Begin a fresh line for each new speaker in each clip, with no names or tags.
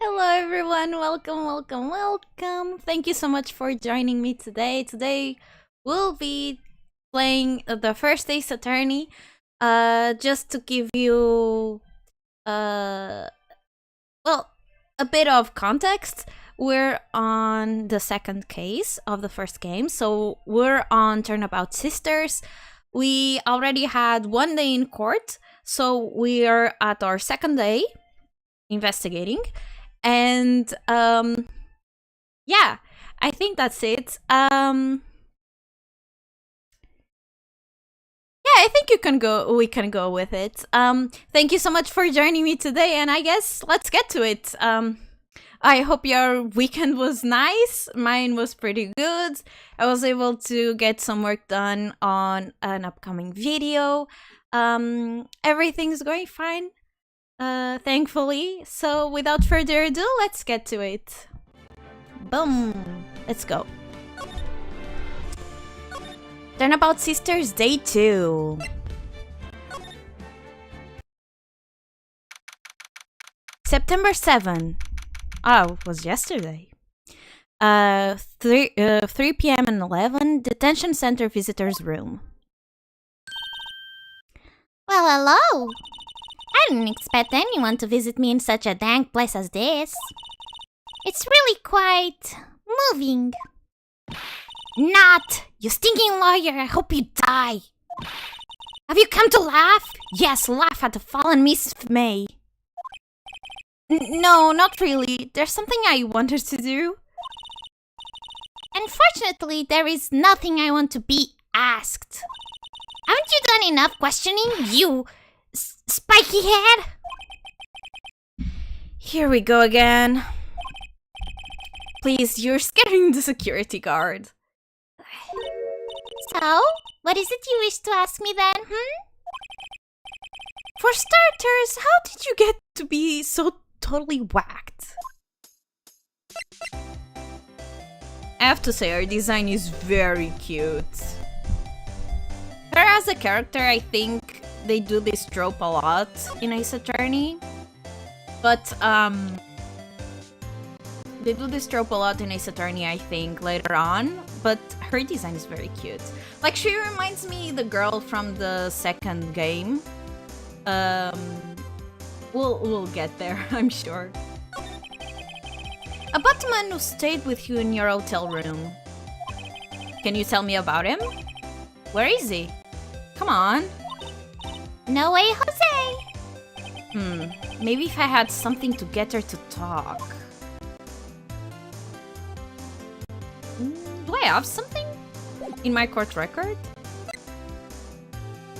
Hello everyone, welcome. Thank you so much for joining me today. Today we'll be playing the first Ace Attorney. Just to give you uh well, a bit of context. We're on the second case of the first game, so we're on Turnabout Sisters. We already had one day in court, so we're at our second day investigating. And yeah, I think that's it. Yeah, I think we can go with it. Thank you so much for joining me today, and I guess let's get to it. I hope your weekend was nice. Mine was pretty good. I was able to get some work done on an upcoming video. Everything's going fine, thankfully. So without further ado, let's get to it. Boom! Let's go. Turnabout Sisters Day 2. September 7. Oh, it was yesterday. 3 p.m. and 11, Detention Center Visitors Room.
Well, hello! I didn't expect anyone to visit me in such a dank place as this. It's really quite moving. Not! You stinking lawyer, I hope you die! Have you come to laugh? Yes, laugh at the fallen Miss May.
No, not really. There's something I wanted to do.
Unfortunately, there is nothing I want to be asked. Haven't you done enough questioning, you spiky head?
Here we go again. Please, you're scaring the security guard.
So, what is it you wish to ask me then,
For starters, how did you get to be so totally whacked? I have to say, her design is very cute. Her as a character, I think they do this trope a lot in Ace Attorney. But, they do this trope a lot in Ace Attorney, I think, later on. But her design is very cute. Like, she reminds me the girl from the second game. We'll get there, I'm sure. About the man who stayed with you in your hotel room. Can you tell me about him? Where is he? Come on.
No way, Jose!
Maybe if I had something to get her to talk. Do I have something? In my court record?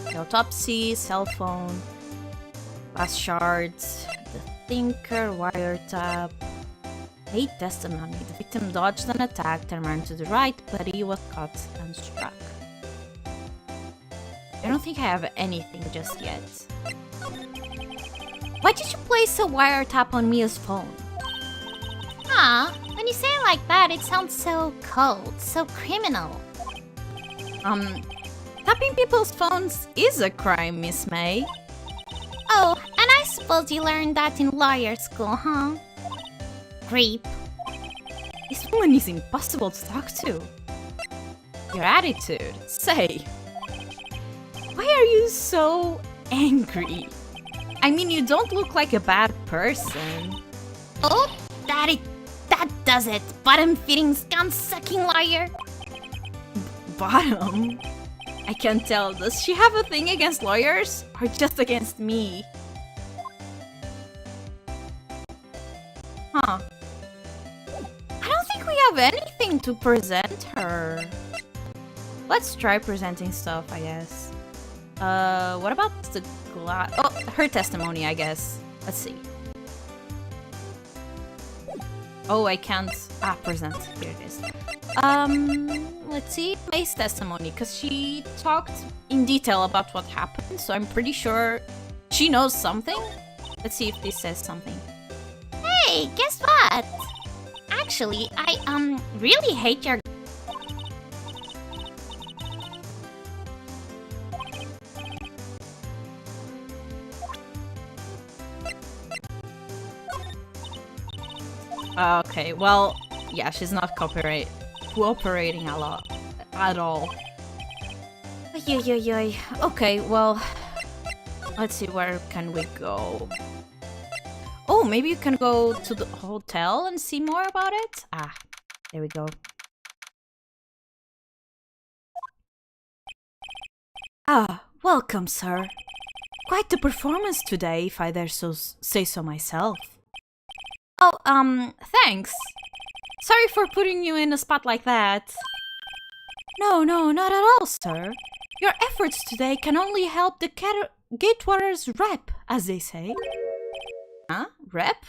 The autopsy, cell phone, glass shards, the thinker, wiretap. Late testimony. The victim dodged an attack and ran to the right, but he was caught and struck. I don't think I have anything just yet. Why did you place a wiretap on Mia's phone?
When you say it like that, it sounds so cold, so criminal.
Tapping people's phones is a crime, Miss May.
Oh, and I suppose you learned that in lawyer school, huh? Creep.
This woman is impossible to talk to. Your attitude. Say, why are you so angry? I mean, you don't look like a bad person.
Oh, that does it. Bottom-feeding, scum-sucking lawyer.
Bottom? I can't tell. Does she have a thing against lawyers? Or just against me? Huh. I don't think we have anything to present her. Let's try presenting stuff, I guess. What about the glass? Oh, her testimony, I guess. Let's see. Oh, I can't present. Here it is. Let's see. May's testimony, because she talked in detail about what happened, so I'm pretty sure she knows something. Let's see if this says something.
Hey, guess what? Actually, I really hate your...
Okay, well, yeah, she's not cooperating a lot at all. Okay, well, let's see, where can we go? Oh, maybe you can go to the hotel and see more about it? Ah, there we go. Ah, welcome, sir. Quite the performance today, if I dare say so myself. Oh, thanks. Sorry for putting you in a spot like that. No, not at all, sir. Your efforts today can only help the Gatewater's rep, as they say. Huh? Rep?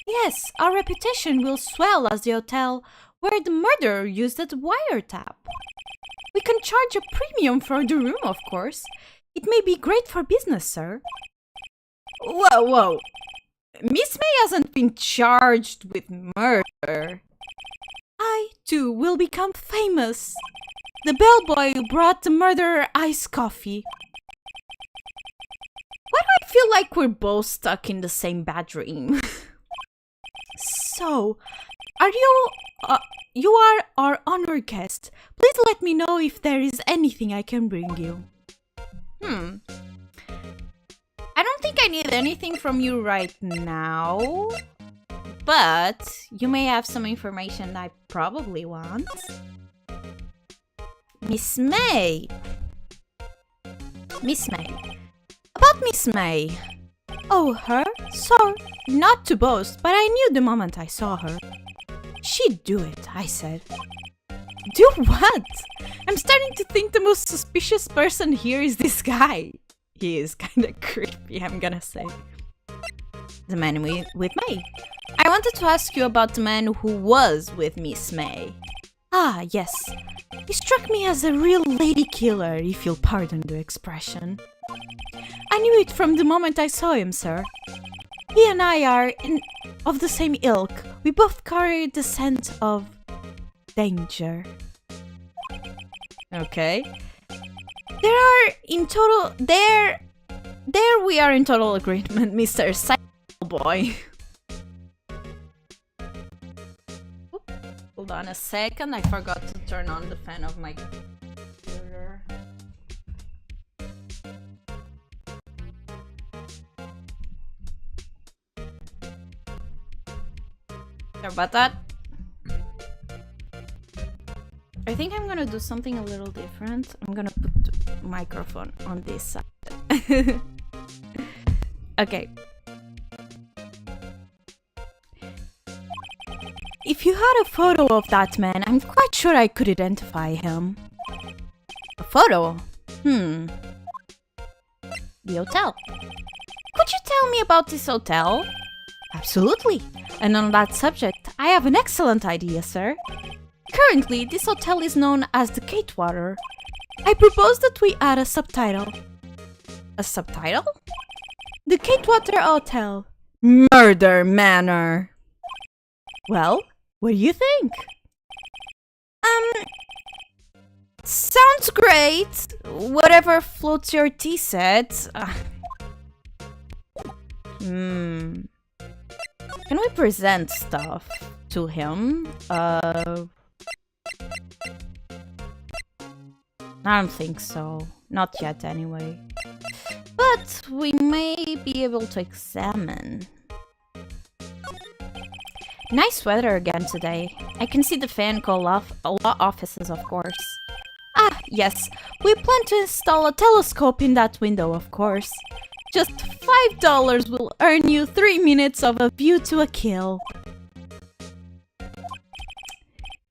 Yes, our reputation will swell as the hotel where the murderer used the wiretap. We can charge a premium for the room, of course. It may be great for business, sir. Whoa. Miss May hasn't been charged with murder. I, too, will become famous. The bellboy who brought the murderer iced coffee. Why do I feel like we're both stuck in the same bad dream? So, you are our honored guest. Please let me know if there is anything I can bring you. I don't think I need anything from you right now. But you may have some information I probably want. Miss May. About Miss May. Oh, her? Sorry, not to boast, but I knew the moment I saw her. She'd do it, I said. Do what? I'm starting to think the most suspicious person here is this guy. He is kinda creepy, I'm gonna say. The man with May. I wanted to ask you about the man who was with Miss May. Ah, yes. He struck me as a real lady killer, if you'll pardon the expression. I knew it from the moment I saw him, sir. He and I are of the same ilk. We both carry the scent of danger. Okay. There we are in total agreement, Mr. Psycho Boy. Hold on a second, I forgot to turn on the fan of my computer. Sorry about that. I think I'm gonna do something a little different. I'm gonna put the microphone on this side. Okay. If you had a photo of that man, I'm quite sure I could identify him. A photo? The hotel. Could you tell me about this hotel? Absolutely. And on that subject, I have an excellent idea, sir. Currently, this hotel is known as the Gatewater. I propose that we add a subtitle. A subtitle? The Gatewater Hotel. Murder Manor. Well, what do you think? Sounds great. Whatever floats your tea set. Can we present stuff to him? I don't think so. Not yet, anyway. But we may be able to examine. Nice weather again today. I can see the fan call off law offices, of course. Ah, yes. We plan to install a telescope in that window, of course. Just $5 will earn you 3 minutes of a view to a kill.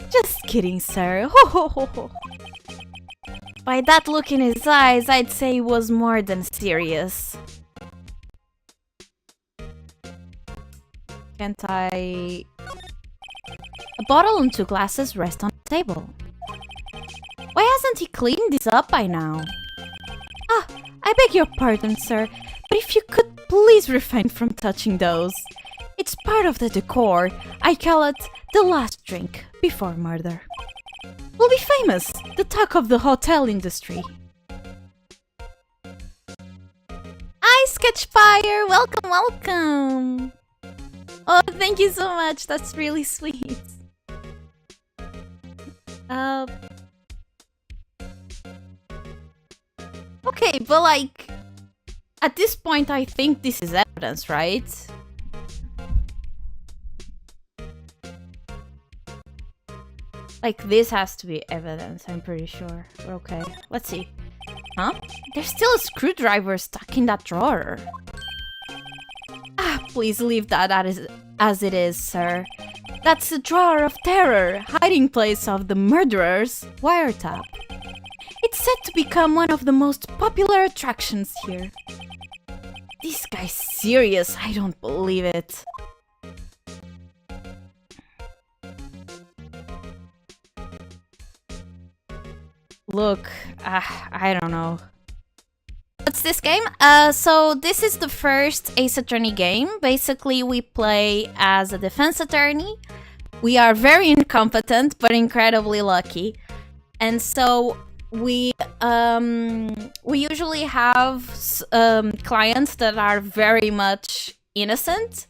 Just kidding, sir. Ho ho ho ho. By that look in his eyes, I'd say he was more than serious. Can't I... A bottle and 2 glasses rest on the table. Why hasn't he cleaned this up by now? Ah, I beg your pardon, sir, but if you could please refrain from touching those. It's part of the decor. I call it the last drink before murder. We'll be famous, the talk of the hotel industry. Hi, Sketchfire! Welcome, welcome! Oh, thank you so much. That's really sweet. Okay, but like, at this point, I think this is evidence, right? Like, this has to be evidence, I'm pretty sure. Okay, let's see. Huh? There's still a screwdriver stuck in that drawer. Ah, please leave that as it is, sir. That's the drawer of terror, hiding place of the murderer's wiretap. It's set to become one of the most popular attractions here. This guy's serious, I don't believe it. Look, I don't know. What's this game? So this is the first Ace Attorney game. Basically, we play as a defense attorney. We are very incompetent, but incredibly lucky. And so we usually have clients that are very much innocent.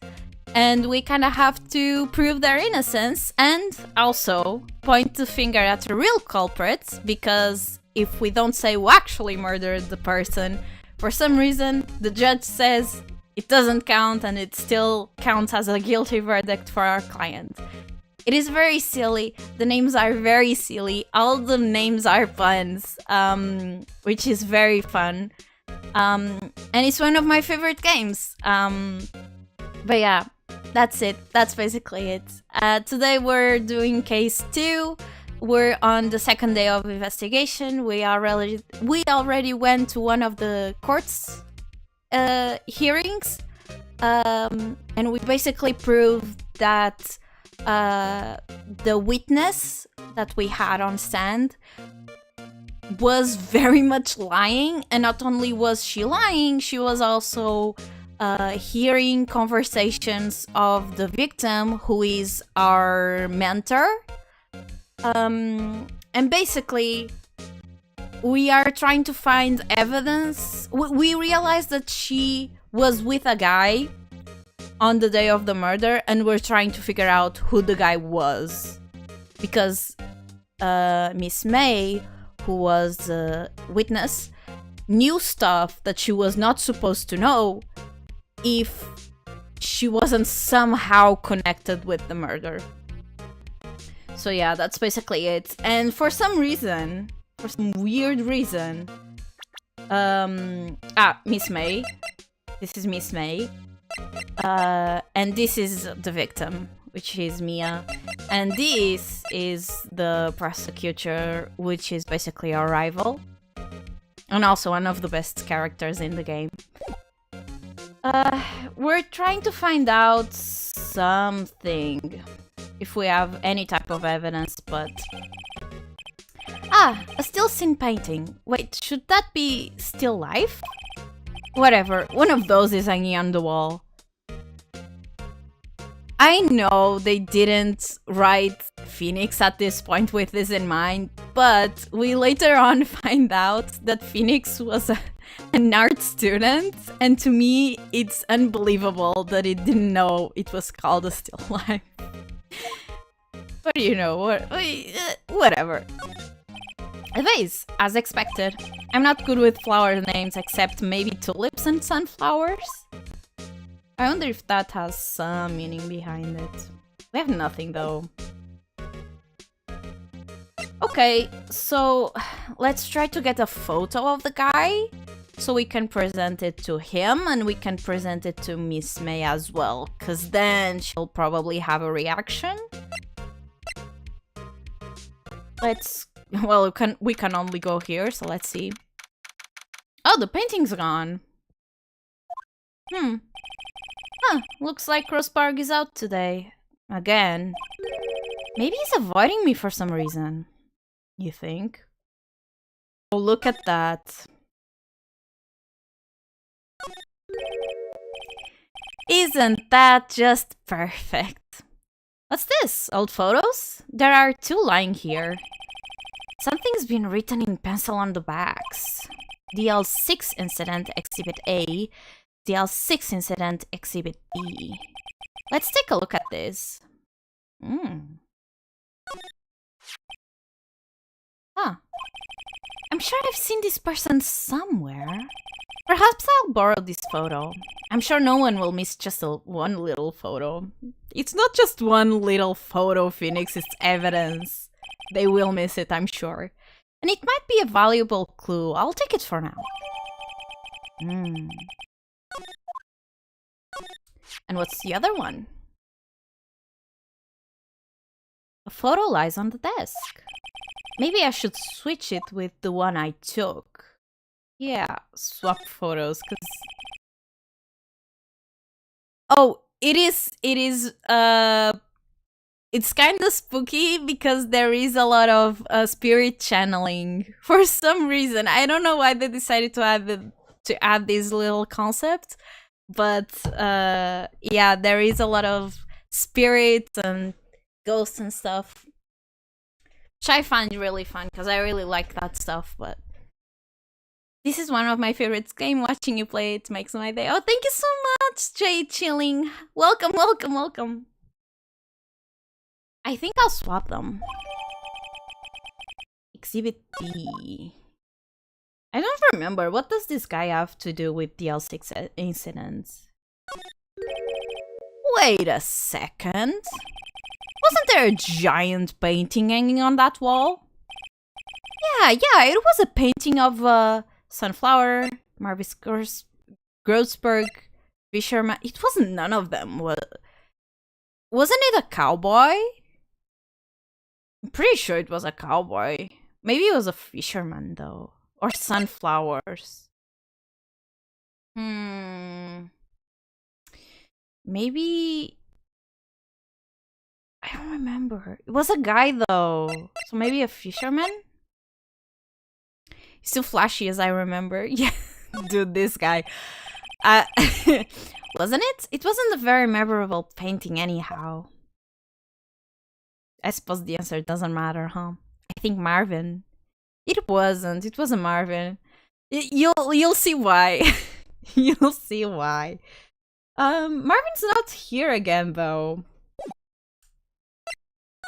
And we kind of have to prove their innocence and also point the finger at the real culprits, because if we don't say who actually murdered the person, for some reason the judge says it doesn't count and it still counts as a guilty verdict for our client. It is very silly. The names are very silly. All the names are puns, which is very fun. And it's one of my favorite games. But yeah. That's it. That's basically it. Today we're doing case 2. We're on the second day of investigation. We already went to one of the court's hearings, and we basically proved that the witness that we had on stand was very much lying, and not only was she lying, she was also hearing conversations of the victim, who is our mentor. And basically, we are trying to find evidence. We realized that she was with a guy on the day of the murder, and we're trying to figure out who the guy was. Because Miss May, who was the witness, knew stuff that she was not supposed to know if she wasn't somehow connected with the murder. So yeah, that's basically it. And for some reason, for some weird reason, Miss May. This is Miss May. And this is the victim, which is Mia. And this is the prosecutor, which is basically our rival. And also one of the best characters in the game. We're trying to find out something, if we have any type of evidence, but... Ah, a still scene painting. Wait, should that be still life? Whatever, one of those is hanging on the wall. I know they didn't write Phoenix at this point with this in mind, but we later on find out that Phoenix was an art student, and to me it's unbelievable that it didn't know it was called a still life. But you know, whatever. A vase, as expected. I'm not good with flower names except maybe tulips and sunflowers. I wonder if that has some meaning behind it. We have nothing though. Okay, so let's try to get a photo of the guy so we can present it to him and we can present it to Miss May as well, because then she'll probably have a reaction. Well, we can only go here, so let's see. Oh, the painting's gone. Huh, looks like Crosspark is out today. Again. Maybe he's avoiding me for some reason. You think? Oh, look at that. Isn't that just perfect? What's this? Old photos? There are 2 lying here. Something's been written in pencil on the backs. DL6 Incident Exhibit A, DL6 Incident Exhibit B. Let's take a look at this. Huh. I'm sure I've seen this person somewhere. Perhaps I'll borrow this photo. I'm sure no one will miss just one little photo. It's not just one little photo, Phoenix, it's evidence. They will miss it, I'm sure. And it might be a valuable clue. I'll take it for now. And what's the other one? A photo lies on the desk. Maybe I should switch it with the one I took. Yeah, swap photos, cause... Oh, it's kind of spooky because there is a lot of spirit channeling for some reason. I don't know why they decided to add this little concept, but yeah, there is a lot of spirits and ghosts and stuff, which I find really fun because I really like that stuff. But this is one of my favorites. Game watching you play it makes my day. Oh, thank you so much, Jay Chilling. Welcome, welcome, welcome. I think I'll swap them. Exhibit B. I don't remember. What does this guy have to do with the L6 incidents? Wait a second. Wasn't there a giant painting hanging on that wall? Yeah, it was a painting of Sunflower, Marvis Grossberg, Fisherman. It wasn't none of them. Wasn't it a cowboy? I'm pretty sure it was a cowboy. Maybe it was a fisherman, though. Or sunflowers. Maybe... I don't remember. It was a guy, though. So maybe a fisherman? He's still flashy as I remember. Yeah, dude, this guy. Wasn't it? It wasn't a very memorable painting anyhow. I suppose the answer doesn't matter, huh? I think Marvin. It wasn't. It wasn't Marvin. You'll see why. You'll see why. Marvin's not here again, though.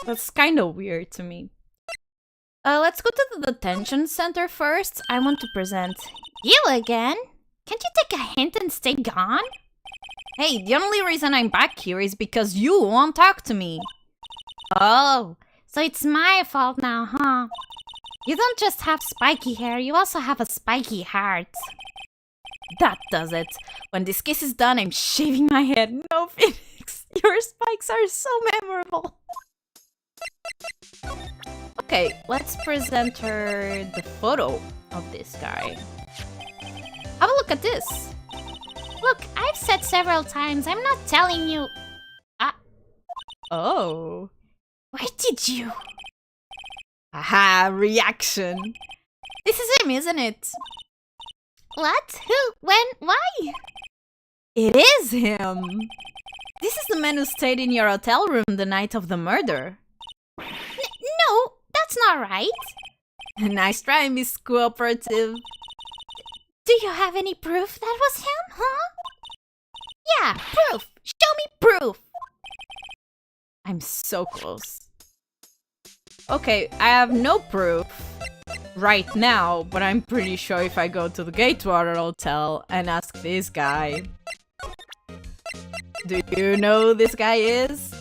That's kind of weird to me. Let's go to the detention center first. I want to present.
You again? Can't you take a hint and stay gone?
Hey, the only reason I'm back here is because you won't talk to me.
Oh, so it's my fault now, huh? You don't just have spiky hair, you also have a spiky heart.
That does it. When this case is done, I'm shaving my head. No, Phoenix, your spikes are so memorable. Okay, let's present her the photo of this guy. Have a look at this.
Look, I've said several times, I'm not telling you.
Oh.
Why did you?
Aha, reaction. This is him, isn't it?
What? Who? When? Why?
It is him. This is the man who stayed in your hotel room the night of the murder.
No, that's not right.
Nice try, Miss Cooperative.
Do you have any proof that was him, huh? Yeah, proof. Show me proof.
I'm so close. Okay, I have no proof right now, but I'm pretty sure if I go to the Gatewater Hotel and ask this guy. Do you know who this guy is?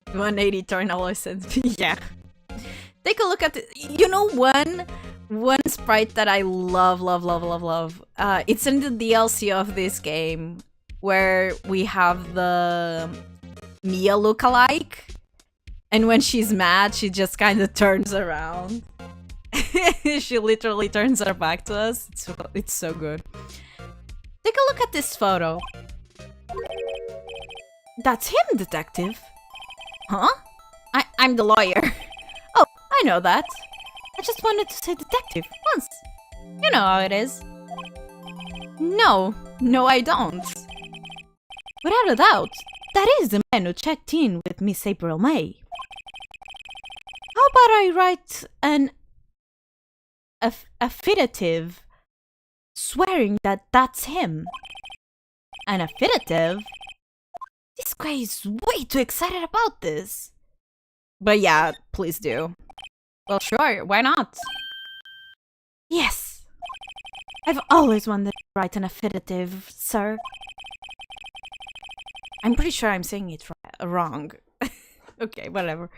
$180 $1 yeah. Take a look at it. You know one sprite that I love. It's in the DLC of this game where we have the Mia lookalike, and when she's mad, she just kind of turns around. She literally turns her back to us. It's so good. Take a look at this photo. That's him, detective. Huh? I'm the lawyer. Oh, I know that. I just wanted to say detective once. You know how it is. No, I don't. Without a doubt, that is the man who checked in with Miss April May. How about I write an affidavit swearing that that's him. An affidavit? This guy is way too excited about this. But yeah, please do. Well, sure, why not? Yes! I've always wanted to write an affidavit, sir. I'm pretty sure I'm saying it wrong. Okay, whatever.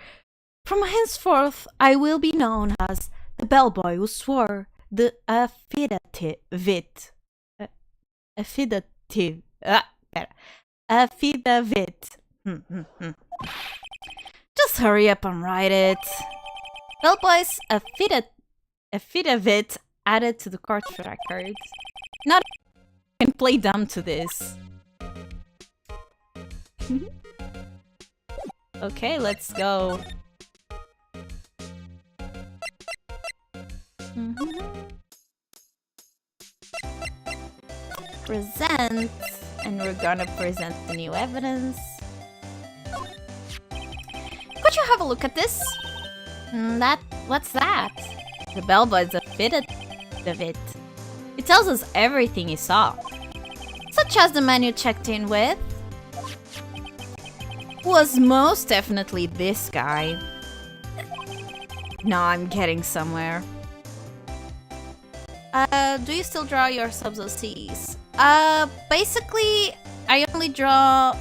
From henceforth, I will be known as the bellboy who swore the affidavit. Affidavit. Just hurry up and write it. Bellboy's affidavit added to the court records. Not can play dumb to this. Okay, let's go. Present, and we're gonna present the new evidence. Could you have a look at this?
What's that?
The bellboy's affidavit. It tells us everything he saw. Such as the man you checked in with was most definitely this guy. No, I'm getting somewhere. Do you still draw your subs OCs? Basically, I only draw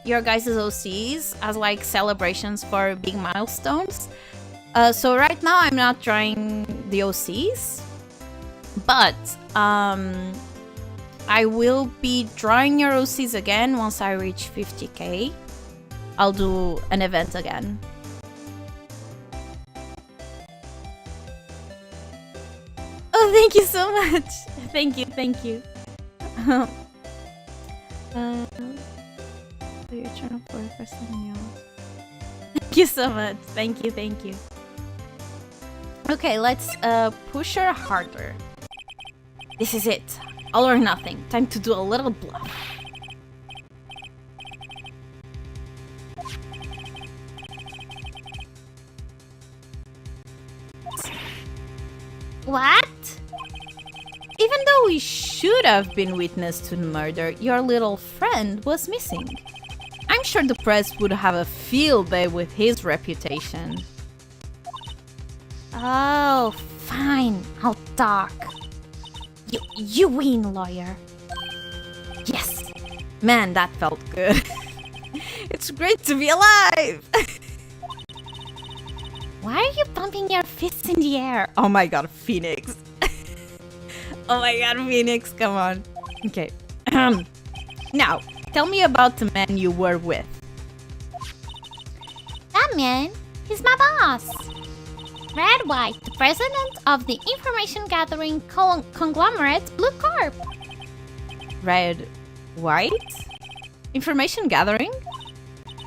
your guys' OCs as like celebrations for big milestones. So right now I'm not drawing the OCs, but I will be drawing your OCs again once I reach 50k. I'll do an event again. Oh, thank you so much. Thank you. You're trying to for Niño. Thank you so much. Thank you. Okay, let's push her harder. This is it. All or nothing. Time to do a little bluff.
What?
Even though we should have been witness to the murder, your little friend was missing. I'm sure the press would have a field day with his reputation.
Oh, fine. I'll talk. You win, lawyer.
Yes! Man, that felt good. It's great to be alive!
Why are you pumping your fists in the air?
Oh my god, Phoenix. Oh my god, Phoenix, come on. Okay. Now, tell me about the man you were with.
That man, he's my boss. Red White, the president of the information gathering conglomerate Blue Corp.
Red White? Information gathering?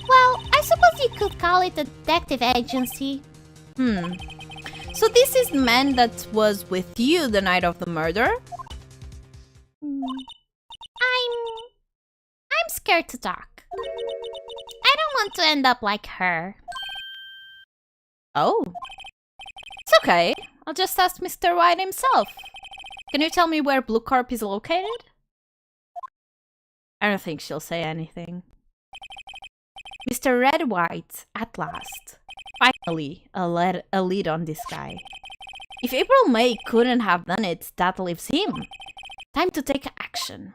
Well, I suppose you could call it a detective agency.
So this is the man that was with you the night of the murder?
I'm scared to talk. I don't want to end up like her.
Oh. It's okay. I'll just ask Mr. White himself. Can you tell me where Blue Corp is located? I don't think she'll say anything. Mr. Red White, at last. Finally, a lead on this guy. If April May couldn't have done it, that leaves him. Time to take action.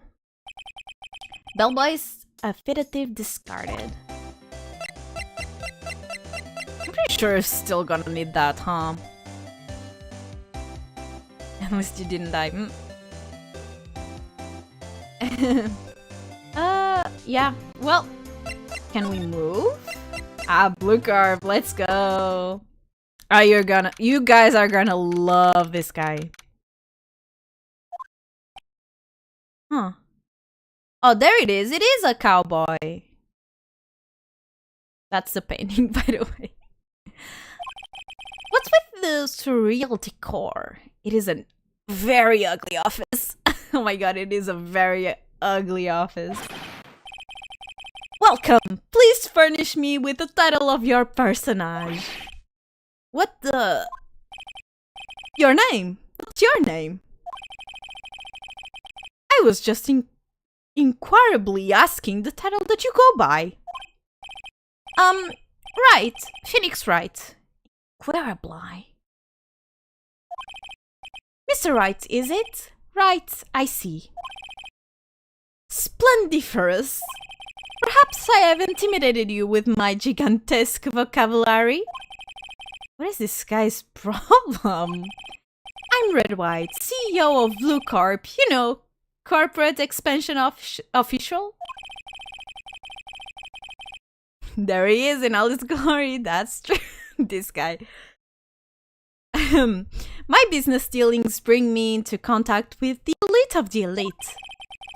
Bellboy's affidavit discarded. I'm pretty sure you're still gonna need that, huh? At least you didn't die. Yeah. Well, can we move? Blue Corp, let's go. You guys are gonna love this guy. Huh. Oh, there it is. It is a cowboy. That's the painting, by the way. What's with the surreal decor? It is a very ugly office. Oh my god, it is a very ugly office. Welcome! Please furnish me with the title of your personage. What the... Your name? What's your name? I was just inquirably asking the title that you go by. Right. Phoenix Wright. Inquirably. Mr. Wright, is it? Right, I see. Splendiferous. Perhaps I have intimidated you with my gigantesque vocabulary. What is this guy's problem? I'm Red White, CEO of Blue Corp, you know, corporate expansion official. There he is in all his glory, that's true. This guy. My business dealings bring me into contact with the elite of the elite.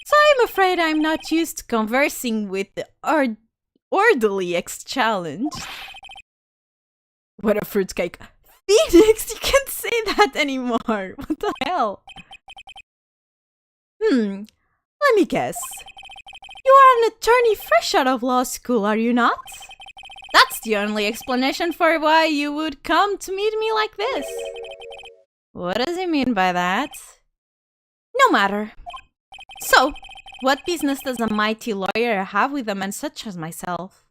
So I'm afraid I'm not used to conversing with the orderly ex-challenge. What a fruitcake. Phoenix, you can't say that anymore. What the hell? Let me guess. You are an attorney fresh out of law school, are you not? That's the only explanation for why you would come to meet me like this. What does he mean by that? No matter. So, what business does a mighty lawyer have with a man such as myself?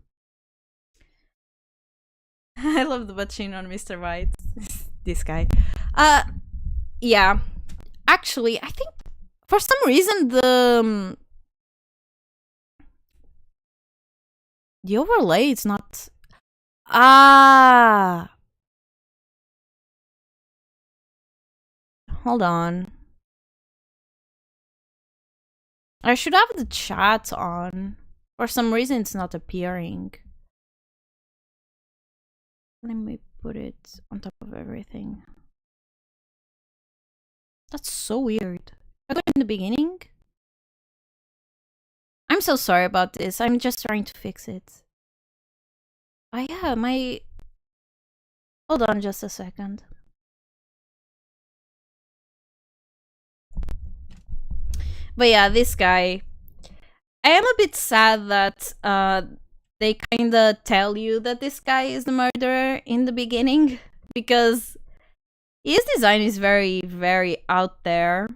I love the butching on Mr. White. This guy. Yeah. Actually, I think for some reason the overlay is not... Hold on. I should have the chat on. For some reason it's not appearing. Let me put it on top of everything. That's so weird. I got it in the beginning? I'm so sorry about this. I'm just trying to fix it. Oh yeah, my... Hold on just a second. But yeah, this guy. I am a bit sad that they kinda tell you that this guy is the murderer in the beginning, because his design is very, very out there.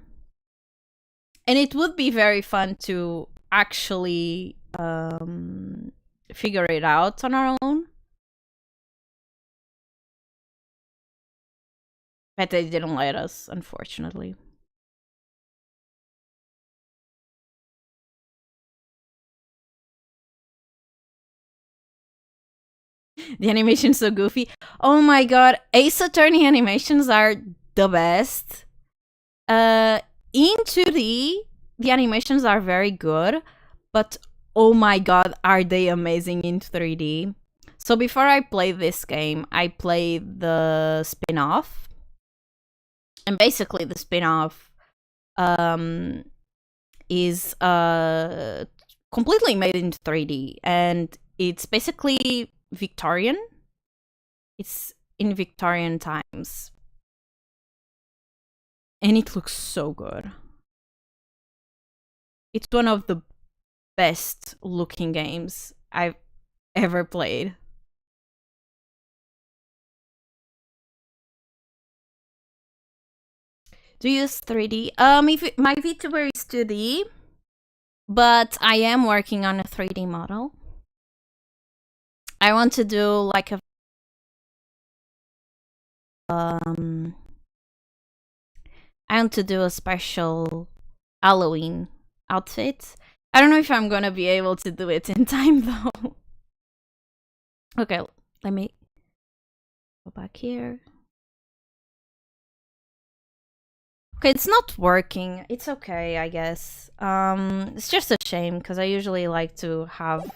And it would be very fun to actually figure it out on our own. But they didn't let us, unfortunately. The animation's so goofy. Oh my god, Ace Attorney animations are the best. In 2D, the animations are very good, but oh my god, are they amazing in 3D. So before I played this game, I played the spin-off. And basically the spin-off is completely made in 3D, and it's basically Victorian. It's in Victorian times. And it looks so good. It's one of the best looking games I've ever played. Do you use 3D? My VTuber is 2D, but I am working on a 3D model. I want to do like a I want to do a special Halloween outfit. I don't know if I'm gonna be able to do it in time though. Okay, let me go back here. Okay, it's not working. It's okay, I guess. It's just a shame because I usually like to have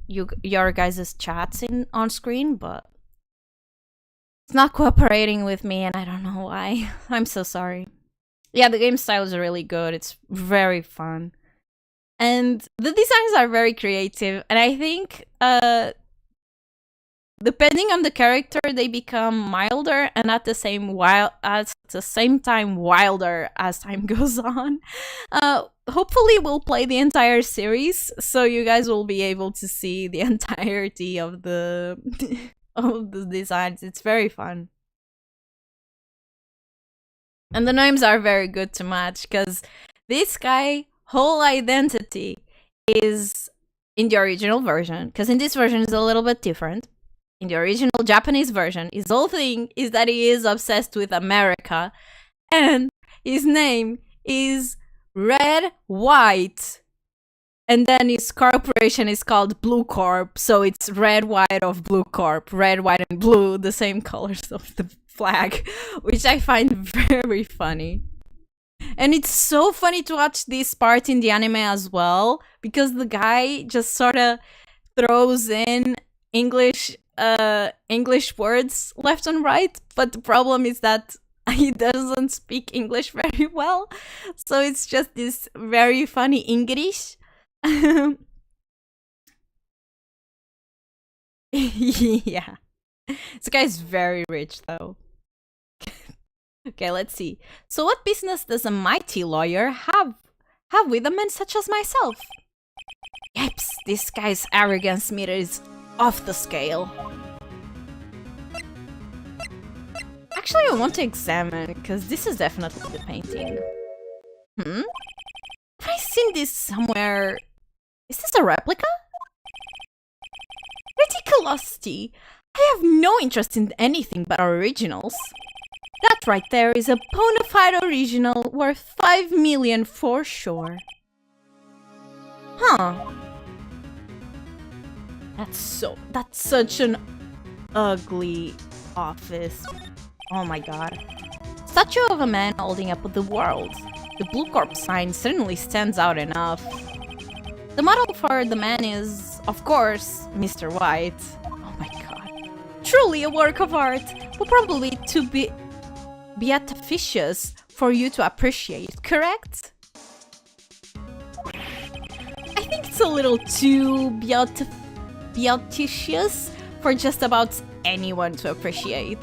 your guys' chats on screen, but it's not cooperating with me, and I don't know why. I'm so sorry. Yeah, the game style is really good. It's very fun, and the designs are very creative. And I think, depending on the character, they become milder, and at the same time wilder as time goes on. Hopefully we'll play the entire series, so you guys will be able to see the entirety of the of the designs. It's very fun. And the names are very good to match because this guy whole identity is in the original version, because in this version is a little bit different. In the original Japanese version, his whole thing is that he is obsessed with America, and his name is Red White, and then his corporation is called Blue Corp, so it's Red White of Blue Corp. Red, white, and blue, the same colors of the flag, which I find very funny. And it's so funny to watch this part in the anime as well, because the guy just sort of throws in English words left and right, but the problem is that he doesn't speak English very well, so it's just this very funny English. Yeah, this guy's very rich though. Okay, let's see. So what business does a mighty lawyer have with a man such as myself? Yipes, this guy's arrogance meter is off the scale. Actually, I want to examine, because this is definitely the painting. Have I seen this somewhere? Is this a replica? Ridiculosity! I have no interest in anything but originals. That right there is a bona fide original worth 5 million for sure. Huh. That's such an ugly office. Oh my god. Statue of a man holding up the world. The Blue Corp sign certainly stands out enough. The model for the man is, of course, Mr. White. Oh my god. Truly a work of art, but probably to be beatificious for you to appreciate, correct? I think it's a little too beaticious for just about anyone to appreciate.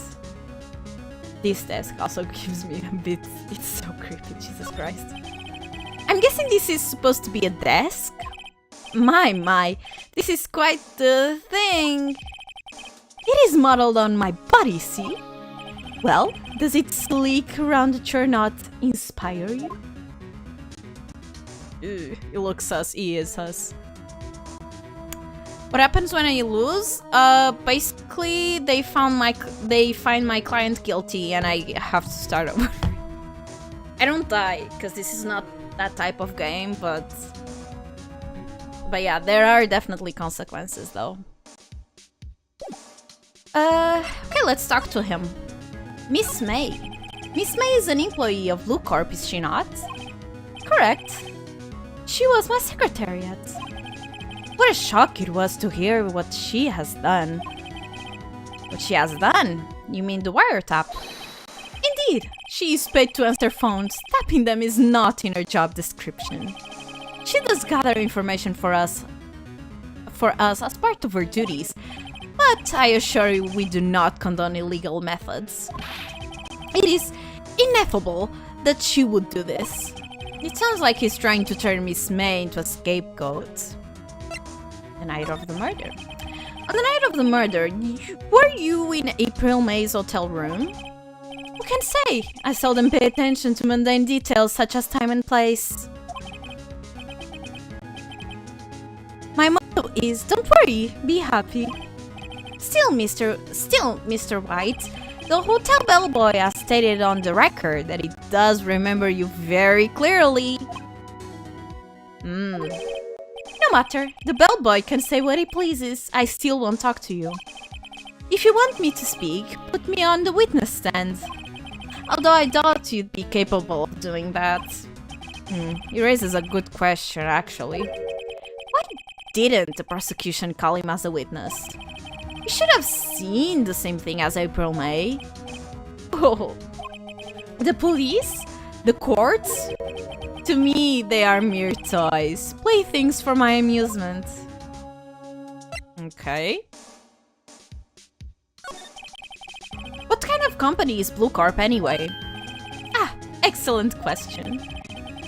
This desk also gives me a bit... It's so creepy, Jesus Christ. I'm guessing this is supposed to be a desk? My, this is quite the thing. It is modeled on my body, see? Well, does its sleek roundture not inspire you? Ew, he looks sus, he is sus. What happens when I lose? Basically, they find my client guilty and I have to start over. I don't die, because this is not that type of game, but yeah, there are definitely consequences though. Okay, let's talk to him. Miss May. Miss May is an employee of Blue Corp, is she not? Correct. She was my secretariat. What a shock it was to hear what she has done. What she has done? You mean the wiretap? Indeed, she is paid to answer phones. Tapping them is not in her job description. She does gather information for us as part of her duties, but I assure you we do not condone illegal methods. It is ineffable that she would do this. It sounds like he's trying to turn Miss May into a scapegoat. The night of the murder. On the night of the murder, were you in April May's hotel room? Who can say? I seldom pay attention to mundane details such as time and place. My motto is, don't worry, be happy. Still, Mr. White, the hotel bellboy has stated on the record that he does remember you very clearly. No matter, the bellboy can say what he pleases, I still won't talk to you. If you want me to speak, put me on the witness stand. Although I doubt you'd be capable of doing that. He raises a good question, actually. Why didn't the prosecution call him as a witness? You should have seen the same thing as April May. Oh. The police? The courts? To me, they are mere toys. Playthings for my amusement. Okay. What kind of company is Blue Corp anyway? Ah, excellent question.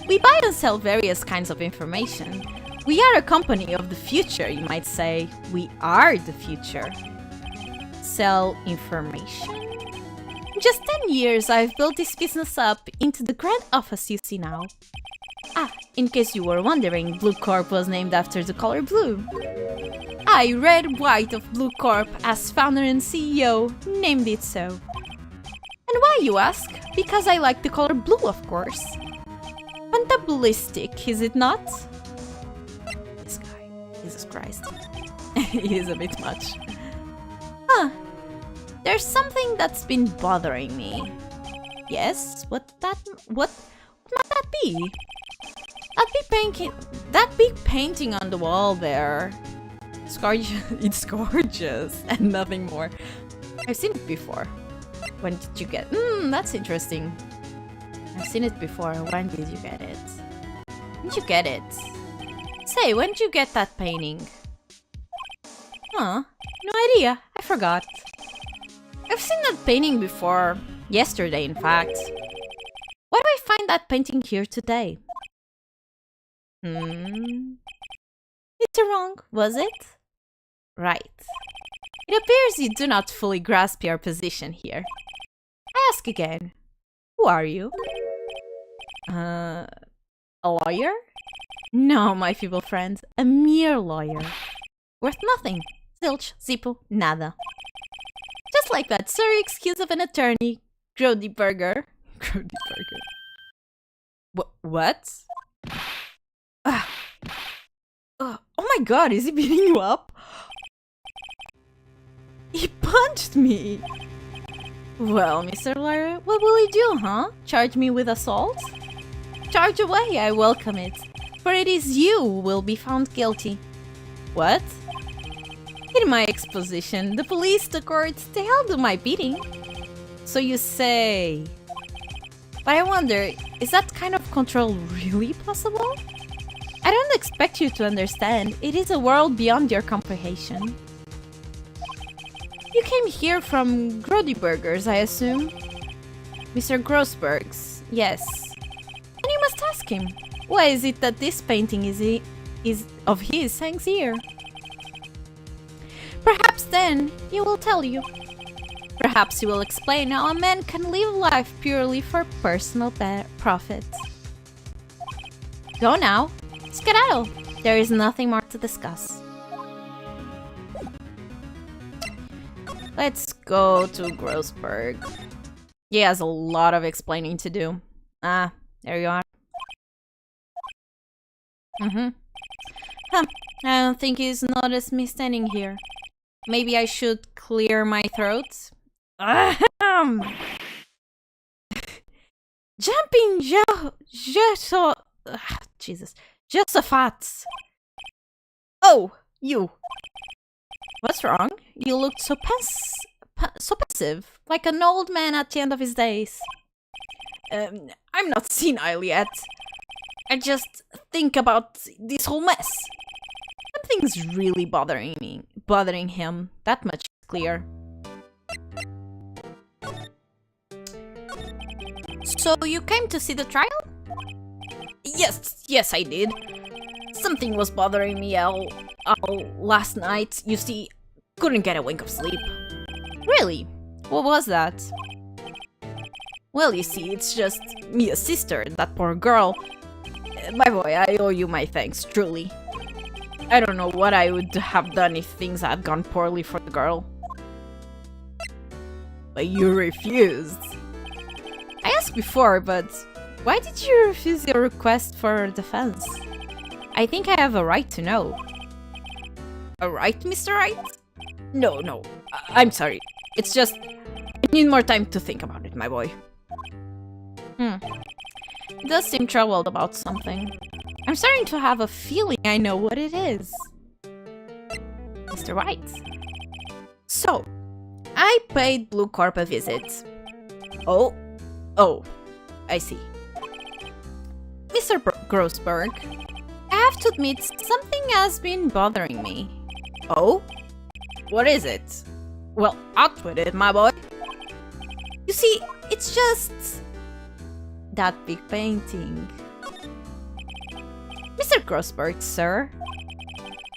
We buy and sell various kinds of information. We are a company of the future, you might say. We are the future. Sell information? In just 10 years, I've built this business up into the grand office you see now. Ah, in case you were wondering, Blue Corp was named after the color blue. I, Red White of Blue Corp, as founder and CEO, named it so. And why, you ask? Because I like the color blue, of course. Fantabulistic, is it not? This guy, Jesus Christ. He is a bit much. Huh. There's something that's been bothering me. Yes? What might that be? That big painting on the wall there. It's gorgeous and nothing more. I've seen it before. When did you get? That's interesting. I've seen it before. When did you get it? When did you get it? Say, when did you get that painting? Huh? No idea. I forgot. I've seen that painting before. Yesterday, in fact. Why do I find that painting here today? It's wrong, was it? Right. It appears you do not fully grasp your position here. I ask again. Who are you? A lawyer? No, my feeble friend. A mere lawyer. Worth nothing. Zilch, zippo, nada. Just like that sorry excuse of an attorney, Grody Burger. Grody Burger. What? Oh my god, is he beating you up? He punched me! Well, Mr. Lawyer, what will he do, huh? Charge me with assault? Charge away, I welcome it. For it is you who will be found guilty. What? In my exposition, the police, the courts, they all do my beating. So you say... But I wonder, is that kind of control really possible? I don't expect you to understand. It is a world beyond your comprehension. You came here from Grody Burgers, I assume? Mr. Grossberg's, yes. And you must ask him, why is it that this painting of his hangs here? Perhaps then he will tell you. Perhaps he will explain how a man can live life purely for personal profit. Go now. Skedaddle. There is nothing more to discuss. Let's go to Grossberg. He has a lot of explaining to do. Ah, there you are. Huh, I don't think he's noticed me standing here. Maybe I should clear my throat? Jumping Jesus. Josaphat! Oh, you. What's wrong? You looked so passive, like an old man at the end of his days. I'm not senile yet. I just think about this whole mess. Something's really bothering him. That much is clear. So you came to see the trial? Yes, I did. Something was bothering me all last night. You see, couldn't get a wink of sleep. Really? What was that? Well, you see, it's just me, a sister, that poor girl. My boy, I owe you my thanks, truly. I don't know what I would have done if things had gone poorly for the girl. But you refused. I asked before, but why did you refuse your request for defense? I think I have a right to know. A right, Mr. Wright? No, I'm sorry. It's just, I need more time to think about it, my boy. He does seem troubled about something. I'm starting to have a feeling I know what it is. Mr. Wright. So, I paid Blue Corp a visit. Oh, I see. Mr. Grossberg, I have to admit, something has been bothering me. Oh? What is it? Well, out with it, my boy. You see, it's just... that big painting. Mr. Grossberg, sir.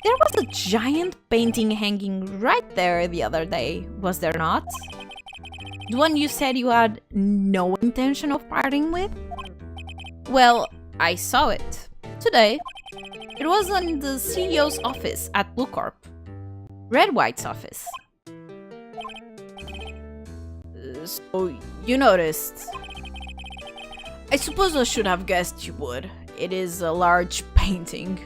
There was a giant painting hanging right there the other day, was there not? The one you said you had no intention of parting with? Well, I saw it. Today. It was in the CEO's office at Blue Corp. Red White's office. So, you noticed. I suppose I should have guessed you would. It is a large painting.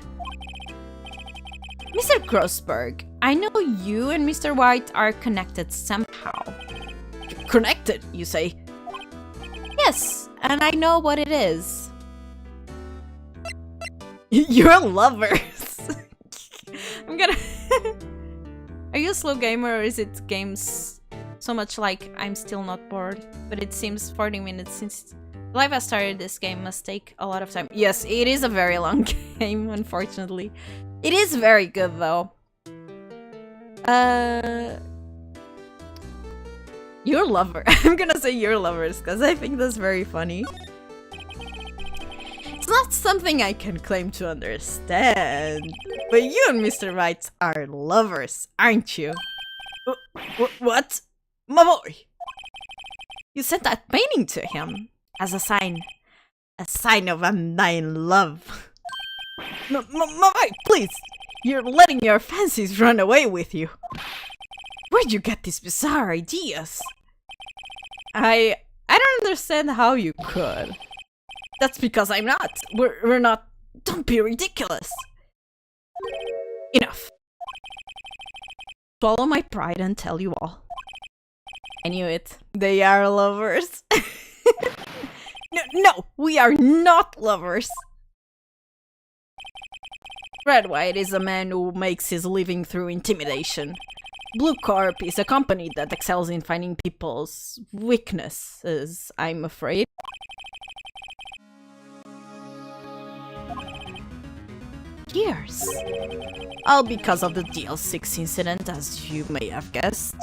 Mr. Grossberg, I know you and Mr. White are connected somehow. Connected, you say? Yes, and I know what it is. You're lovers! I'm gonna... Are you a slow gamer or is it games so much like I'm still not bored? But it seems 40 minutes since live has started. This game must take a lot of time. Yes, it is a very long game, unfortunately. It is very good though. Your lover. I'm gonna say your lovers because I think that's very funny. It's not something I can claim to understand, but you and Mr. Wright are lovers, aren't you? What? My boy! You sent that painting to him as a sign of undying love. My boy, please! You're letting your fancies run away with you. Where'd you get these bizarre ideas? I don't understand how you could. That's because I'm not. We're not. Don't be ridiculous. Enough. Swallow my pride and tell you all. I knew it. They are lovers. No, we are not lovers. Red White is a man who makes his living through intimidation. Blue Corp is a company that excels in finding people's weaknesses, I'm afraid. Years. All because of the DL6 incident, as you may have guessed.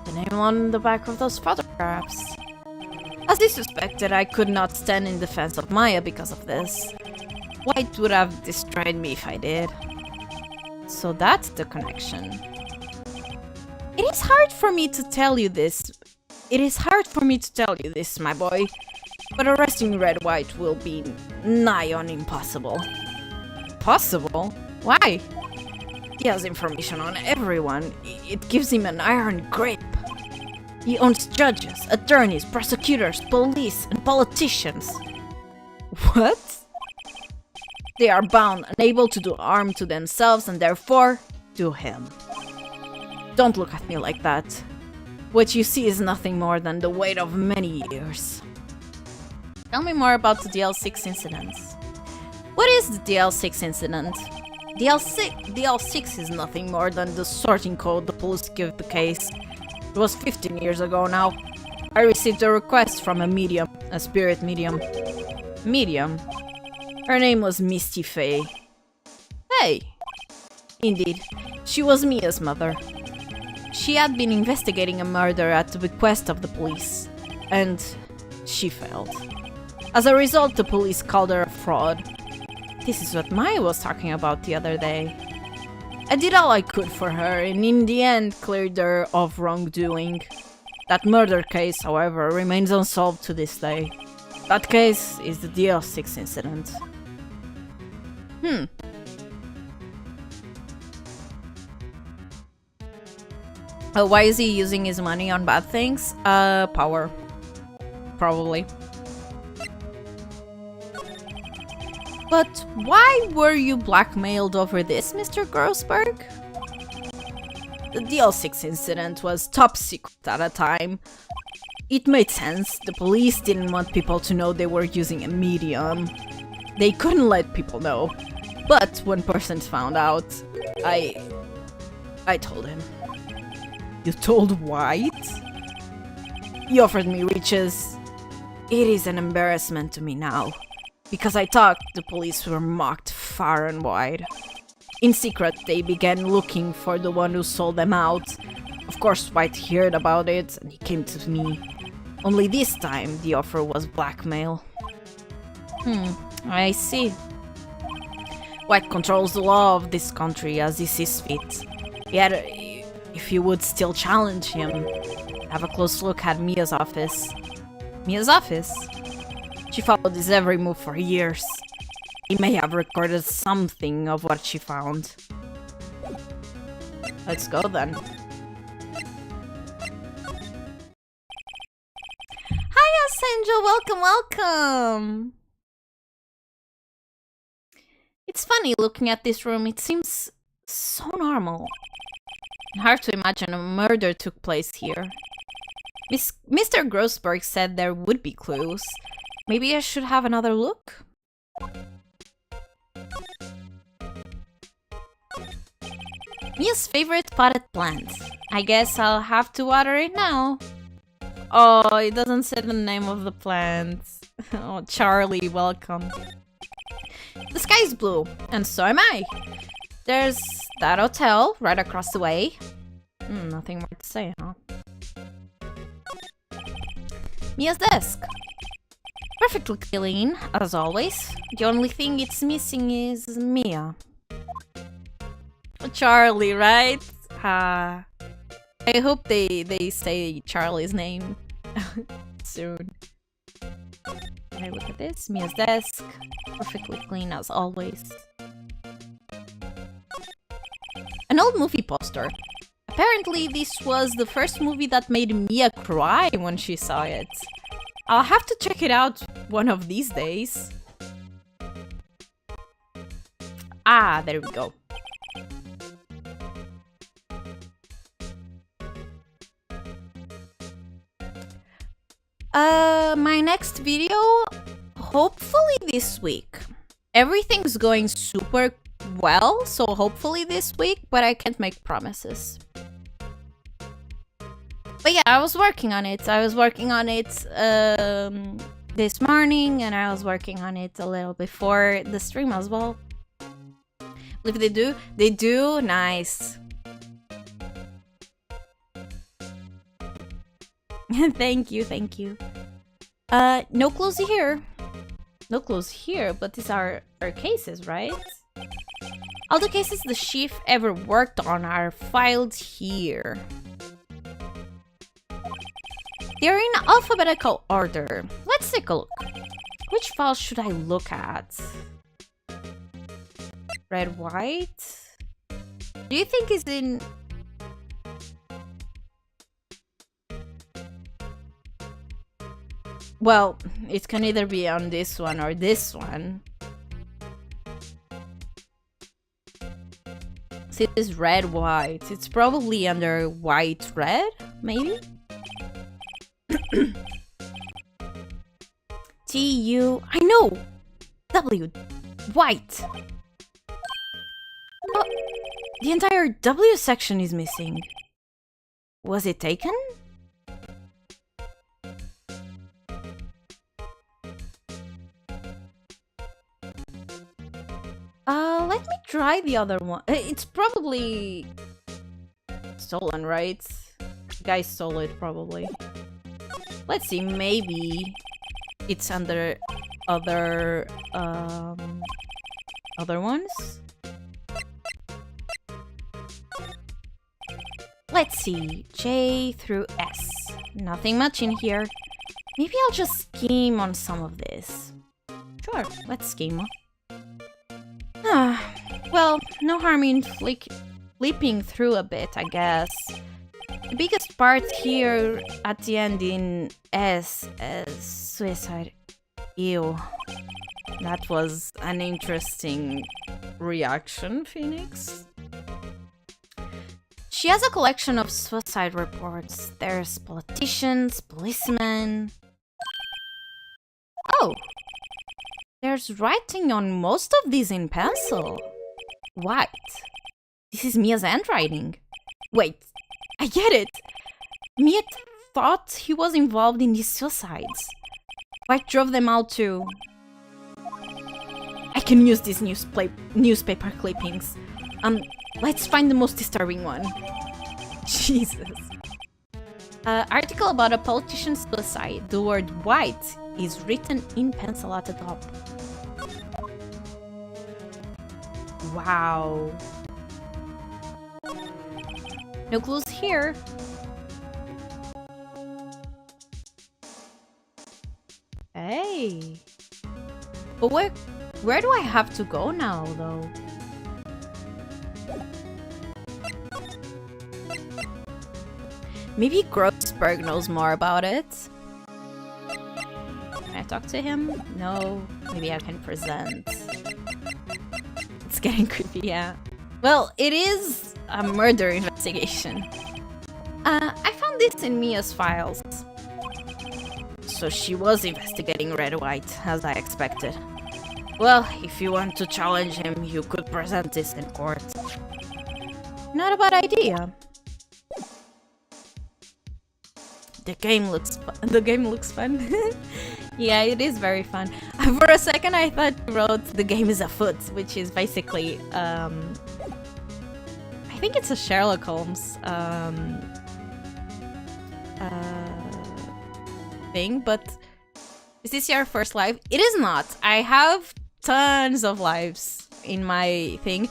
The name on the back of those photographs. As he suspected, I could not stand in defense of Maya because of this. White would have destroyed me if I did. So that's the connection. It is hard for me to tell you this. My boy. But arresting Red White will be nigh on impossible. Possible? Why? He has information on everyone. It gives him an iron grip. He owns judges, attorneys, prosecutors, police, and politicians. What? They are bound, unable to do harm to themselves and therefore to him. Don't look at me like that. What you see is nothing more than the weight of many years. Tell me more about the DL6 incident. What is the DL6 incident? DL6 is nothing more than the sorting code the police give the case. It was 15 years ago now. I received a request from a medium, a spirit medium. Medium? Her name was Misty Faye. Hey! Indeed, she was Mia's mother. She had been investigating a murder at the bequest of the police, and she failed. As a result, the police called her a fraud. This is what Maya was talking about the other day. I did all I could for her, and in the end cleared her of wrongdoing. That murder case, however, remains unsolved to this day. That case is the DL6 incident. Why is he using his money on bad things? Power. Probably. But why were you blackmailed over this, Mr. Grossberg? The DL6 incident was top secret at a time. It made sense. The police didn't want people to know they were using a medium. They couldn't let people know. But one person found out. I told him. You told White? He offered me riches. It is an embarrassment to me now. Because I thought the police were mocked far and wide. In secret, they began looking for the one who sold them out. Of course, White heard about it and he came to me. Only this time, the offer was blackmail. I see. White controls the law of this country as he sees fit. if you would still challenge him. Have a close look at Mia's office. Mia's office? She followed his every move for years. He may have recorded something of what she found. Let's go then. Hiya, Sanjo! Welcome, welcome! It's funny looking at this room. It seems so normal. Hard to imagine a murder took place here. Mr. Grossberg said there would be clues. Maybe I should have another look? Mia's favorite potted plant. I guess I'll have to water it now. Oh, it doesn't say the name of the plant. Oh, Charlie, welcome. The sky's blue, and so am I. There's that hotel right across the way. Nothing more to say, huh? Mia's desk. Perfectly clean, as always. The only thing it's missing is Mia. Charlie, right? I hope they say Charlie's name soon. Okay, look at this. Mia's desk. Perfectly clean as always. An old movie poster. Apparently this was the first movie that made Mia cry when she saw it. I'll have to check it out one of these days. Ah, there we go. My next video, hopefully this week. Everything's going super well, so hopefully this week, but I can't make promises. But yeah, I was working on it. I was working on it this morning, and I was working on it a little before the stream as well. If they do, they do. Nice. Thank you, thank you. No clues here. No clues here, but these are our cases, right? All the cases the chief ever worked on are filed here. They're in alphabetical order. Let's take a look. Which file should I look at? Red, white? Do you think it's in... Well, it can either be on this one or this one. See, this is red, white. It's probably under white, red, maybe? T-U... I know! W. White. Oh, the entire W section is missing. Was it taken? Let me try the other one. It's probably stolen, right? The guy stole it, probably. Let's see, maybe it's under other ones. Let's see, J through S. Nothing much in here. Maybe I'll just scheme on some of this. Sure, let's scheme. Well, no harm in flipping through a bit, I guess. The biggest part here at the end in S is suicide. Ew. That was an interesting reaction, Phoenix. She has a collection of suicide reports. There's politicians, policemen... Oh! There's writing on most of these in pencil. What? This is Mia's handwriting. Wait, I get it! Mia thought he was involved in these suicides. What drove them all to... I can use these newspaper clippings. Let's find the most disturbing one. Jesus. Article about a politician's suicide. The word white is written in pencil at the top. Wow. No clues here. Hey. But where do I have to go now, though? Maybe Grossberg knows more about it. Can I talk to him? No. Maybe I can present. It's getting creepy, yeah. Well, it is a murder investigation. I found this in Mia's files. So she was investigating Red White, as I expected. Well, if you want to challenge him, you could present this in court. Not a bad idea. The game looks fun. Yeah, it is very fun. For a second I thought you wrote the game is afoot, which is basically I think it's a Sherlock Holmes thing, but is this your first live? It is not. I have tons of lives in my thing.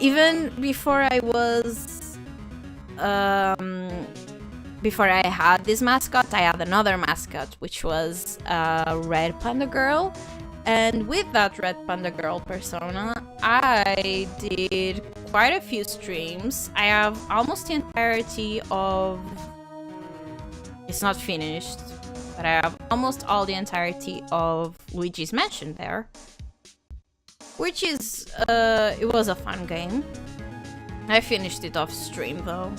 Even before I was before I had this mascot, I had another mascot, which was Red Panda Girl. And with that Red Panda Girl persona, I did quite a few streams. I have almost the entirety of... It's not finished, but I have almost all the entirety of Luigi's Mansion there. Which is... it was a fun game. I finished it off stream, though.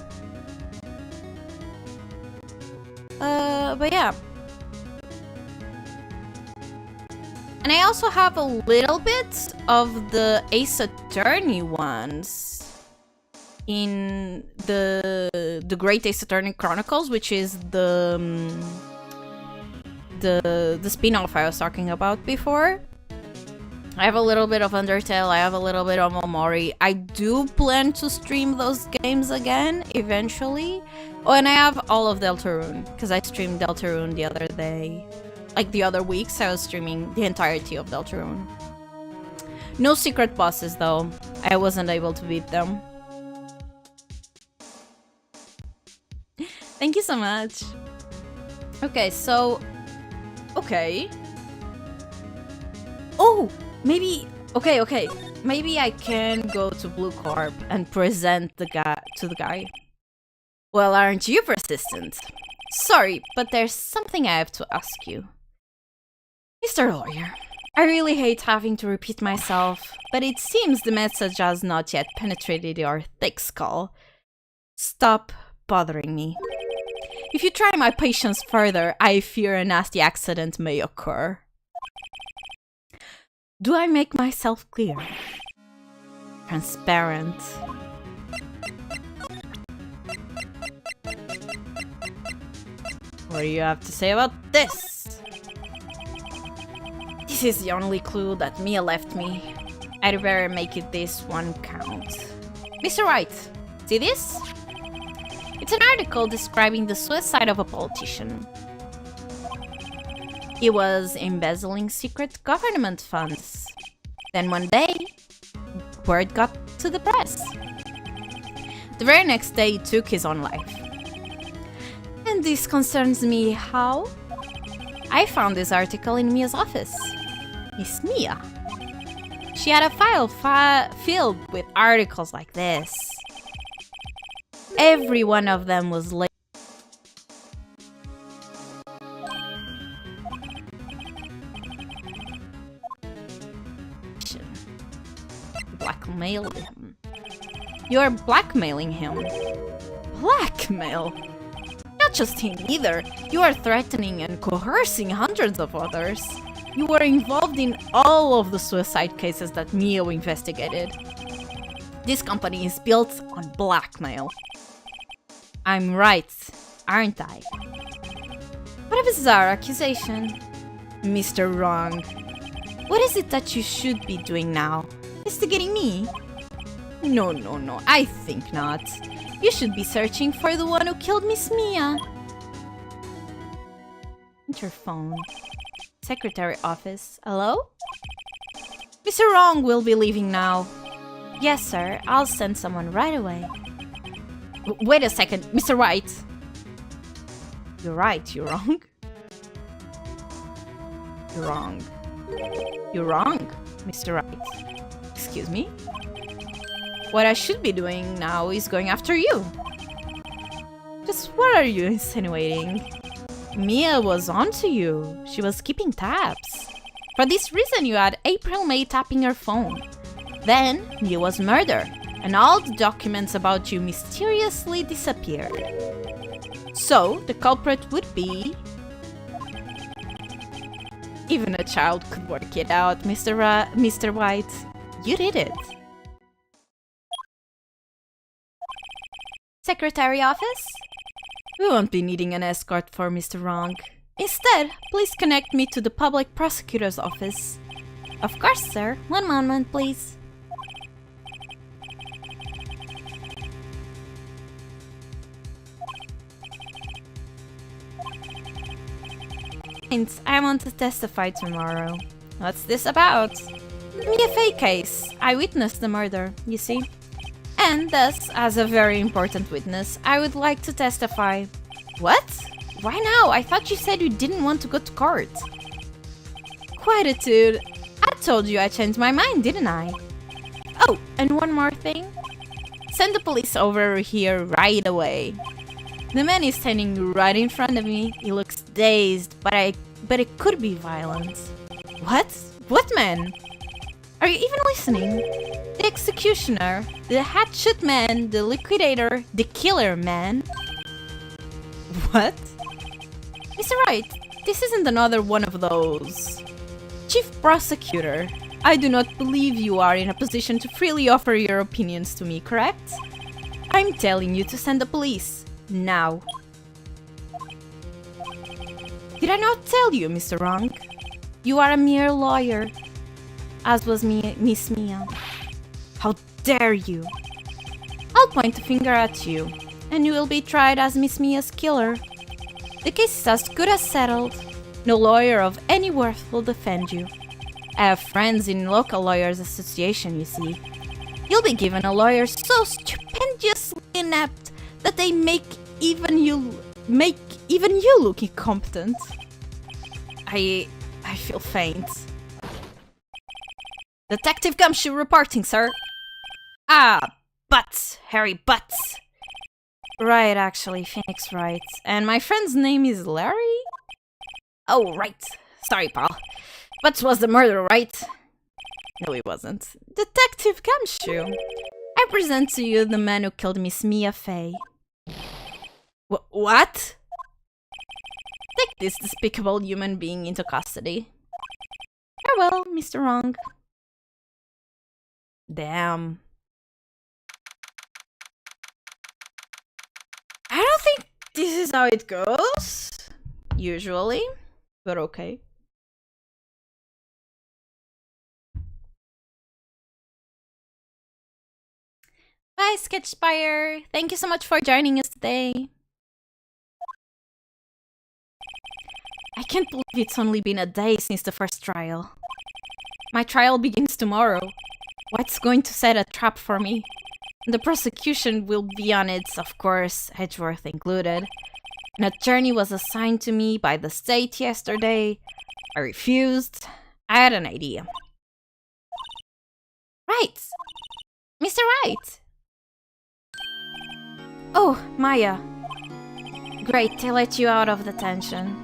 But yeah. And I also have a little bit of the Ace Attorney ones in the Great Ace Attorney Chronicles, which is the spin-off I was talking about before. I have a little bit of Undertale, I have a little bit of Omori. I do plan to stream those games again, eventually. Oh, and I have all of Deltarune, because I streamed Deltarune the other day. Like, the other weeks, I was streaming the entirety of Deltarune. No secret bosses, though. I wasn't able to beat them. Thank you so much. Okay, so... Okay. Oh! Maybe... Okay. Maybe I can go to Blue Corp and present the guy to the guy. Well, aren't you persistent? Sorry, but there's something I have to ask you. Mr. Lawyer, I really hate having to repeat myself, but it seems the message has not yet penetrated your thick skull. Stop bothering me. If you try my patience further, I fear a nasty accident may occur. Do I make myself clear? Transparent. What do you have to say about this? This is the only clue that Mia left me. I'd better make it this one count. Mr. Wright, see this? It's an article describing the suicide of a politician. He was embezzling secret government funds. Then one day, word got to the press. The very next day, he took his own life. And this concerns me how? I found this article in Mia's office. Miss Mia. She had a file filled with articles like this. Every one of them was labeled. Blackmail him. You're blackmailing him. Blackmail? Not just him either. You are threatening and coercing hundreds of others. You were involved in all of the suicide cases that Mio investigated. This company is built on blackmail. I'm right, aren't I? What a bizarre accusation. Mr. Wrong. What is it that you should be doing now? Investigating me? No, I think not. You should be searching for the one who killed Miss Mia. Interphone. Secretary office. Hello? Mr. Wrong will be leaving now. Yes, sir. I'll send someone right away. Wait a second, Mr. Wright. You're right, you're wrong. You're wrong. You're wrong, Mr. Wright. Excuse me? What I should be doing now is going after you. Just what are you insinuating? Mia was onto you. She was keeping tabs. For this reason, you had April May tapping your phone. Then, Mia was murdered, and all the documents about you mysteriously disappeared. So, the culprit would be... Even a child could work it out, Mr. White. You did it. Secretary office? We won't be needing an escort for Mr. Wrong. Instead, please connect me to the public prosecutor's office. Of course, sir. One moment, please. I want to testify tomorrow. What's this about? A fake case. I witnessed the murder, you see. And thus, as a very important witness, I would like to testify. What? Why now? I thought you said you didn't want to go to court. Quietude. I told you I changed my mind, didn't I? Oh, and one more thing. Send the police over here right away. The man is standing right in front of me. He looks dazed, but it could be violent. What? What man? Are you even listening? The executioner, the hatchet man, the liquidator, the killer man. What? Mr. Wright, this isn't another one of those. Chief Prosecutor, I do not believe you are in a position to freely offer your opinions to me, correct? I'm telling you to send the police. Now. Did I not tell you, Mr. Wrong? You are a mere lawyer, as was Miss Mia. How dare you? I'll point a finger at you, and you will be tried as Miss Mia's killer. The case is as good as settled. No lawyer of any worth will defend you. I have friends in local lawyers' association, you see. You'll be given a lawyer so stupendously inept that they make even you look incompetent. I feel faint. Detective Gumshoe reporting, sir. Ah, Butts, Harry Butts. Right, actually, Phoenix Wright. And my friend's name is Larry? Oh, right. Sorry, pal. Butts was the murderer, right? No, he wasn't. Detective Gumshoe. I present to you the man who killed Miss Mia Fey. What? Take this despicable human being into custody. Farewell, Mr. Wrong. Damn. I don't think this is how it goes, usually, but okay. Bye, Sketchspire. Thank you so much for joining us today. I can't believe it's only been a day since the first trial. My trial begins tomorrow. What's going to set a trap for me? The prosecution will be on it, of course, Edgeworth included. An attorney was assigned to me by the state yesterday. I refused. I had an idea. Right! Mr. Wright! Oh, Maya. Great, they let you out of detention.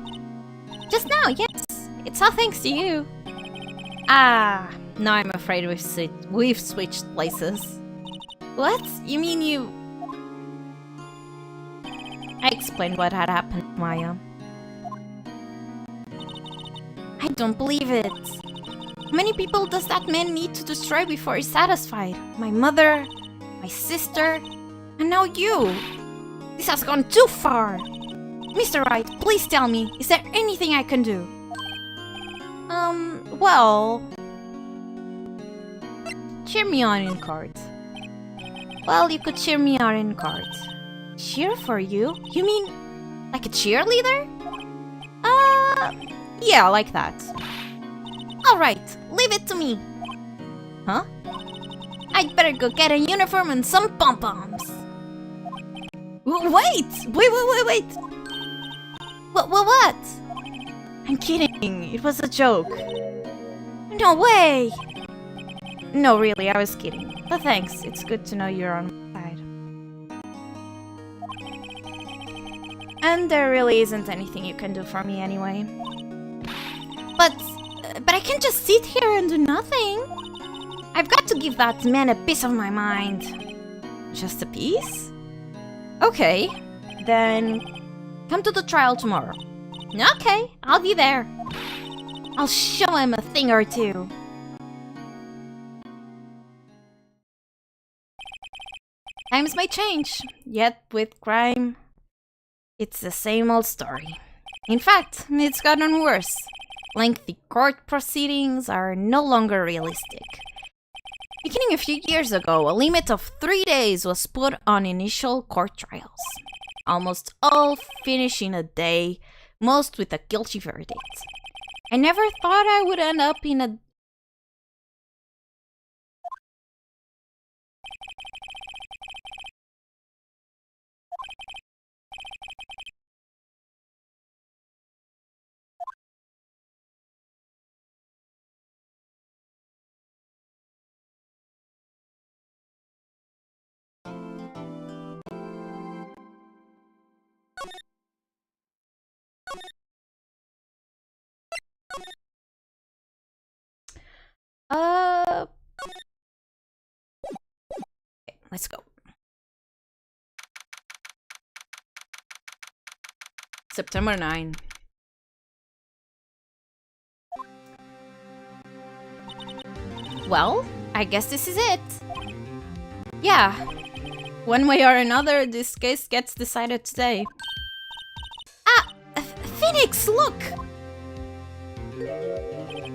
Just now, yes. It's all thanks to you. Ah, now I'm afraid we've switched places. What? You mean you... I explained what had happened, Maya. I don't believe it. How many people does that man need to destroy before he's satisfied? My mother, my sister, and now you. This has gone too far. Mr. Wright, please tell me, is there anything I can do? Well... Cheer me on in court. Well, you could cheer me on in court. Cheer for you? You mean like a cheerleader? Yeah, like that. Alright, leave it to me. Huh? I'd better go get a uniform and some pom-poms. Wait! What? I'm kidding. It was a joke. No way! No, really, I was kidding. But thanks. It's good to know you're on my side. And there really isn't anything you can do for me anyway. But I can't just sit here and do nothing. I've got to give that man a piece of my mind. Just a piece? Okay, then come to the trial tomorrow. Okay, I'll be there. I'll show him a thing or two. Times may change, yet with crime, it's the same old story. In fact, it's gotten worse. Lengthy court proceedings are no longer realistic. Beginning a few years ago, a limit of 3 days was put on initial court trials. Almost all finish in a day, most with a guilty verdict. I never thought I would end up in a... Okay, let's go. September 9. Well, I guess this is it. Yeah. One way or another, this case gets decided today. Ah! Phoenix, look!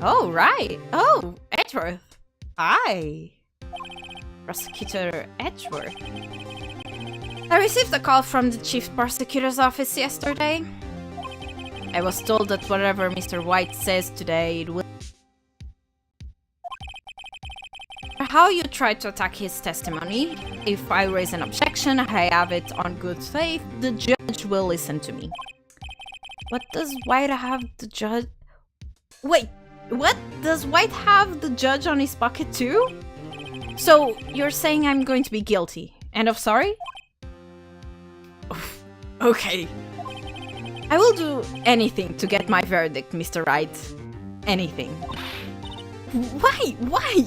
Oh, right. Oh, Edgeworth. Hi. Prosecutor Edgeworth. I received a call from the chief prosecutor's office yesterday. I was told that whatever Mr. White says today, it will... How you try to attack his testimony. If I raise an objection, I have it on good faith, the judge will listen to me. What does White have the judge... Wait, what? Does White have the judge on his pocket too? So, you're saying I'm going to be guilty. End of sorry? Okay. I will do anything to get my verdict, Mr. Wright. Anything. Why? Why?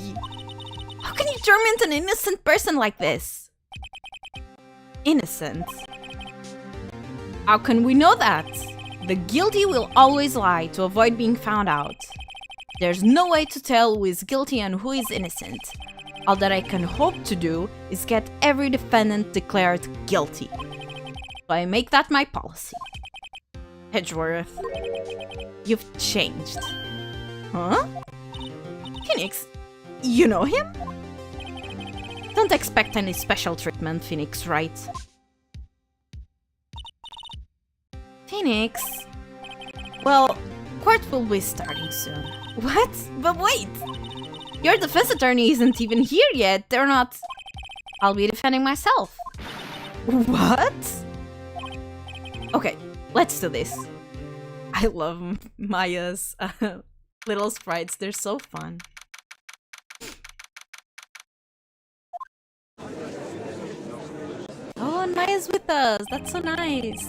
How can you torment an innocent person like this? Innocent? How can we know that? The guilty will always lie to avoid being found out. There's no way to tell who is guilty and who is innocent. All that I can hope to do is get every defendant declared guilty. So I make that my policy. Edgeworth, you've changed. Huh? Phoenix, you know him? Don't expect any special treatment, Phoenix Wright. Phoenix? Well, court will be starting soon. What? But wait! Your defense attorney isn't even here yet. They're not... I'll be defending myself. What? Okay, let's do this. I love Maya's little sprites. They're so fun. Oh, and Maya's with us. That's so nice.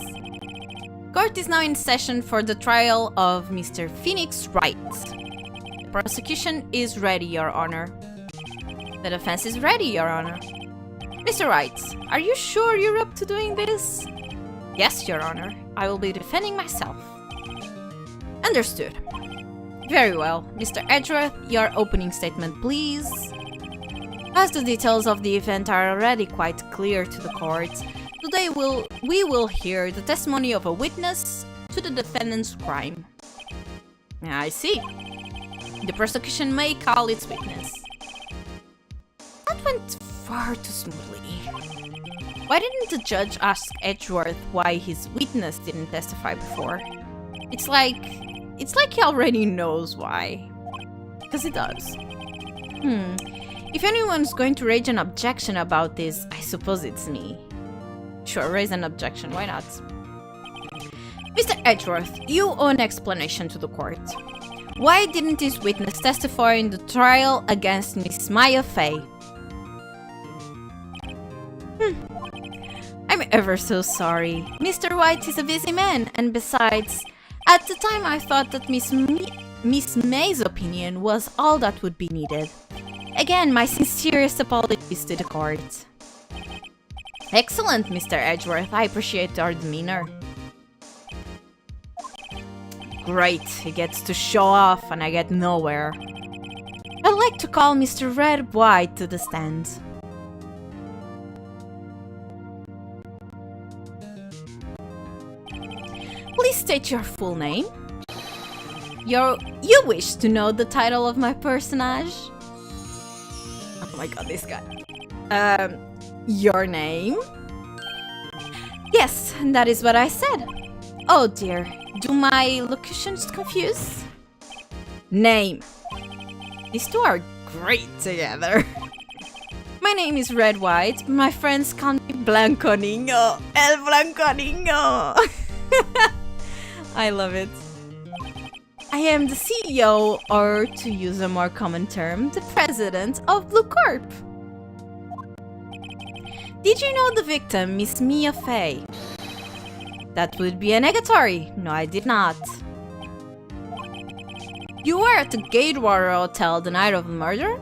Court is now in session for the trial of Mr. Phoenix Wright. The prosecution is ready, Your Honor. The defense is ready, Your Honor. Mr. Wright, are you sure you're up to doing this? Yes, Your Honor. I will be defending myself. Understood. Very well. Mr. Edgeworth, your opening statement, please. As the details of the event are already quite clear to the court, today we will hear the testimony of a witness to the defendant's crime. I see. The prosecution may call its witness. That went far too smoothly. Why didn't the judge ask Edgeworth why his witness didn't testify before? It's like he already knows why. Because he does. If anyone's going to raise an objection about this, I suppose it's me. Sure, raise an objection, why not? Mr. Edgeworth, you owe an explanation to the court. Why didn't this witness testify in the trial against Miss Maya Fey? I'm ever so sorry. Mr. White is a busy man, and besides, at the time I thought that Miss May's opinion was all that would be needed. Again, my sincerest apologies to the court. Excellent, Mr. Edgeworth. I appreciate your demeanor. Great, he gets to show off and I get nowhere. I'd like to call Mr. Red White to the stand. Please state your full name. You wish to know the title of my personage? Oh my god, this guy. Your name? Yes, that is what I said. Oh dear, do my locutions confuse? Name. These two are great together. My name is Red White, my friends call me Blanco Niño. El Blanco Niño. I love it. I am the CEO, or to use a more common term, the president of Blue Corp. Did you know the victim, Miss Mia Fey? That would be a negatory. No, I did not. You were at the Gatewater Hotel the night of the murder?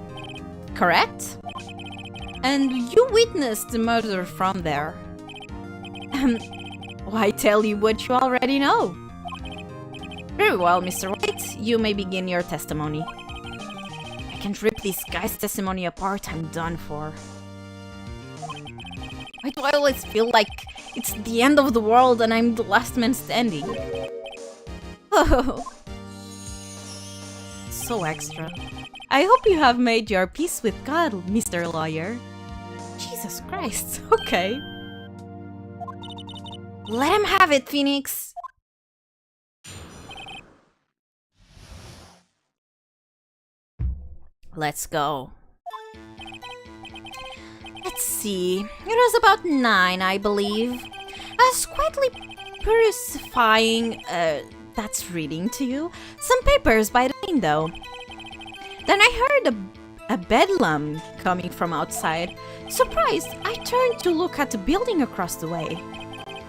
Correct? And you witnessed the murder from there. Why tell you what you already know? Very well, Mr. White, you may begin your testimony. I can't rip this guy's testimony apart, I'm done for. Why do I always feel like it's the end of the world and I'm the last man standing? Oh. So extra. I hope you have made your peace with God, Mr. Lawyer. Jesus Christ, okay. Let him have it, Phoenix! Let's go. Let's see. It was about 9, I believe. I was quietly perusing, that's reading to you, some papers by the window. Then I heard a bedlam coming from outside. Surprised, I turned to look at the building across the way.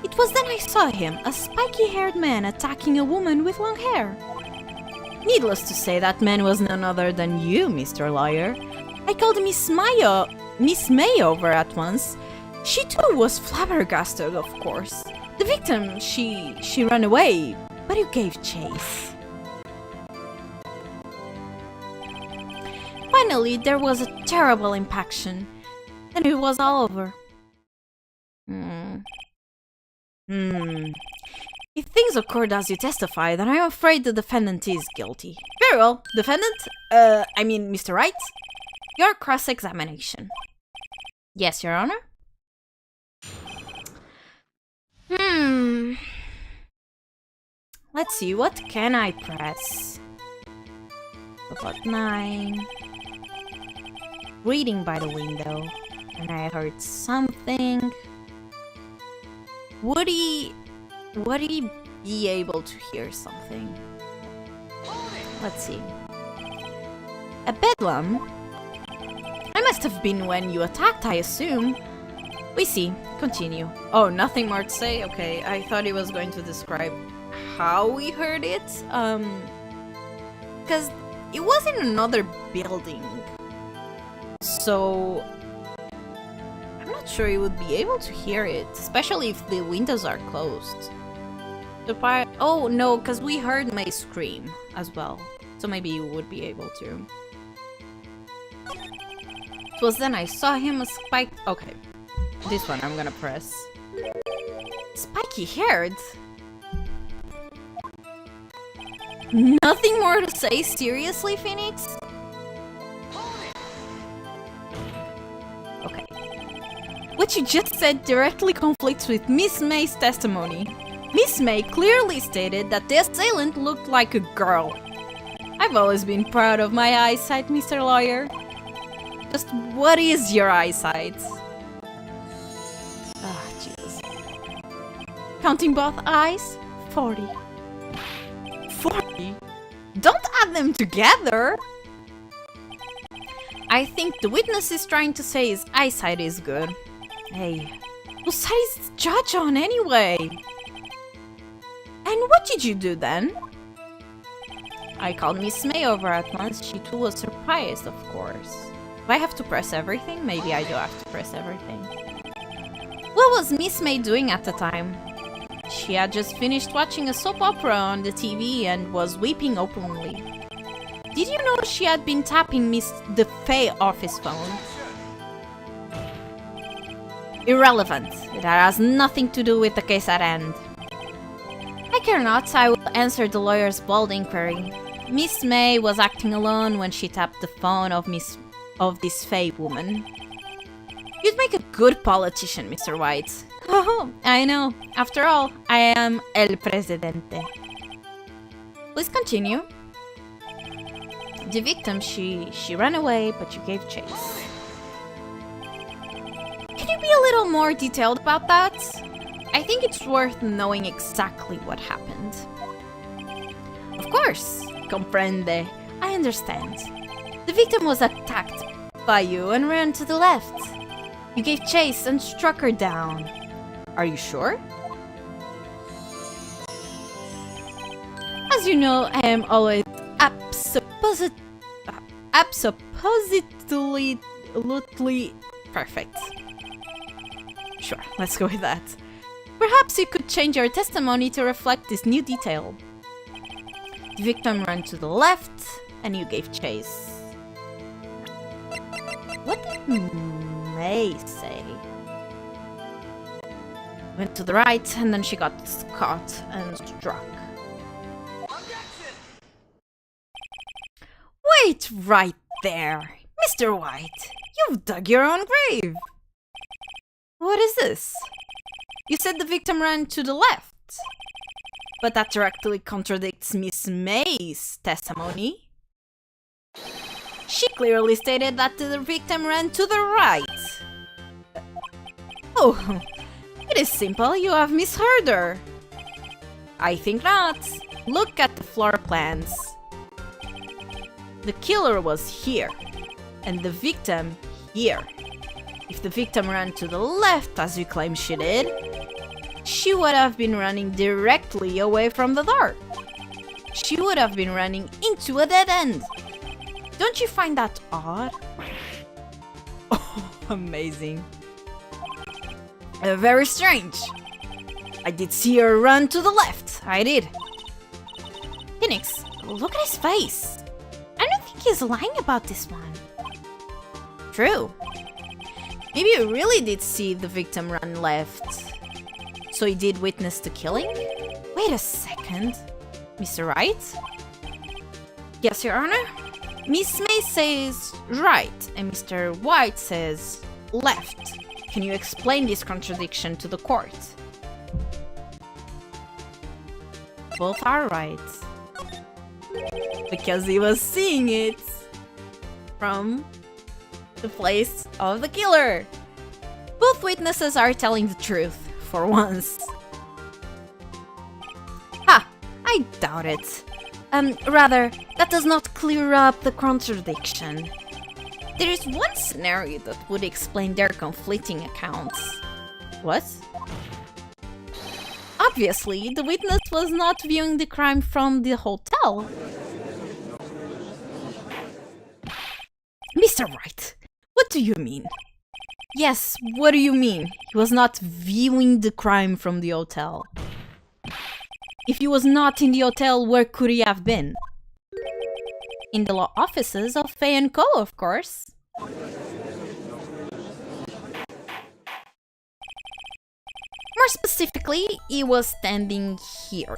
It was then I saw him, a spiky-haired man attacking a woman with long hair. Needless to say, that man was none other than you, Mr. Lawyer. I called Miss May over at once. She too was flabbergasted, of course. The victim, she ran away, but you gave chase. Finally, there was a terrible impaction, and it was all over. If things occurred as you testify, then I'm afraid the defendant is guilty. Very well, defendant, I mean Mr. Wright, your cross-examination. Yes, Your Honor? Let's see, what can I press? About 9. Reading by the window, and I heard something. Would he be able to hear something? Let's see. A bedlam? I must have been when you attacked, I assume. We see. Continue. Oh, nothing more to say? Okay, I thought he was going to describe how we heard it. Because it was in another building. So I'm not sure you would be able to hear it, especially if the windows are closed. Oh no, because we heard May scream as well, so maybe you would be able to. It was then I saw him a spike. Okay, this one I'm gonna press. Spiky haired. Nothing more to say, seriously, Phoenix? Okay. What you just said directly conflicts with Miss May's testimony. Miss May clearly stated that the assailant looked like a girl. I've always been proud of my eyesight, Mr. Lawyer. Just what is your eyesight? Ah, Jesus. Counting both eyes, 40. 40? Don't add them together! I think the witness is trying to say his eyesight is good. Hey, whose side is the judge on anyway? And what did you do then? I called Miss May over at once. She too was surprised, of course. Do I have to press everything? Maybe I do have to press everything. What was Miss May doing at the time? She had just finished watching a soap opera on the TV and was weeping openly. Did you know she had been tapping Miss DeFay off his phone? Irrelevant. It has nothing to do with the case at hand. I care not. I will answer the lawyer's bold inquiry. Miss May was acting alone when she tapped the phone of this Fay woman. You'd make a good politician, Mr. White. Oh, I know. After all, I am el presidente. Please continue. The victim, she ran away, but you gave chase. Can you be a little more detailed about that? I think it's worth knowing exactly what happened. Of course, comprende. I understand. The victim was attacked by you and ran to the left. You gave chase and struck her down. Are you sure? As you know, I am always absolutely perfect. Sure, let's go with that. Perhaps you could change your testimony to reflect this new detail. The victim ran to the left, and you gave chase. What did May say? Went to the right, and then she got caught and struck.
Objection!
Wait right there! Mr. White, you've dug your own grave! What is this? You said the victim ran to the left, but that directly contradicts Miss May's testimony. She clearly stated that the victim ran to the right. Oh, it is simple, you have misheard her. I think not. Look at the floor plans. The killer was here, and the victim here. If the victim ran to the left, as you claim she did, she would have been running directly away from the door. She would have been running into a dead end. Don't you find that odd? Oh, amazing. Very strange. I did see her run to the left. I did. Phoenix, look at his face. I don't think he's lying about this one. True. Maybe you really did see the victim run left. So he did witness the killing? Wait a second. Mr. Wright? Yes, Your Honor? Miss May says right, and Mr. White says left. Can you explain this contradiction to the court? Both are right. Because he was seeing it from the place of the killer. Both witnesses are telling the truth, for once. Ha! I doubt it. Rather, that does not clear up the contradiction. There is one scenario that would explain their conflicting accounts. What? Obviously, the witness was not viewing the crime from the hotel. Mr. Wright, what do you mean? Yes, what do you mean? He was not viewing the crime from the hotel. If he was not in the hotel, where could he have been? In the law offices of Fay & Co., of course. More specifically, he was standing here.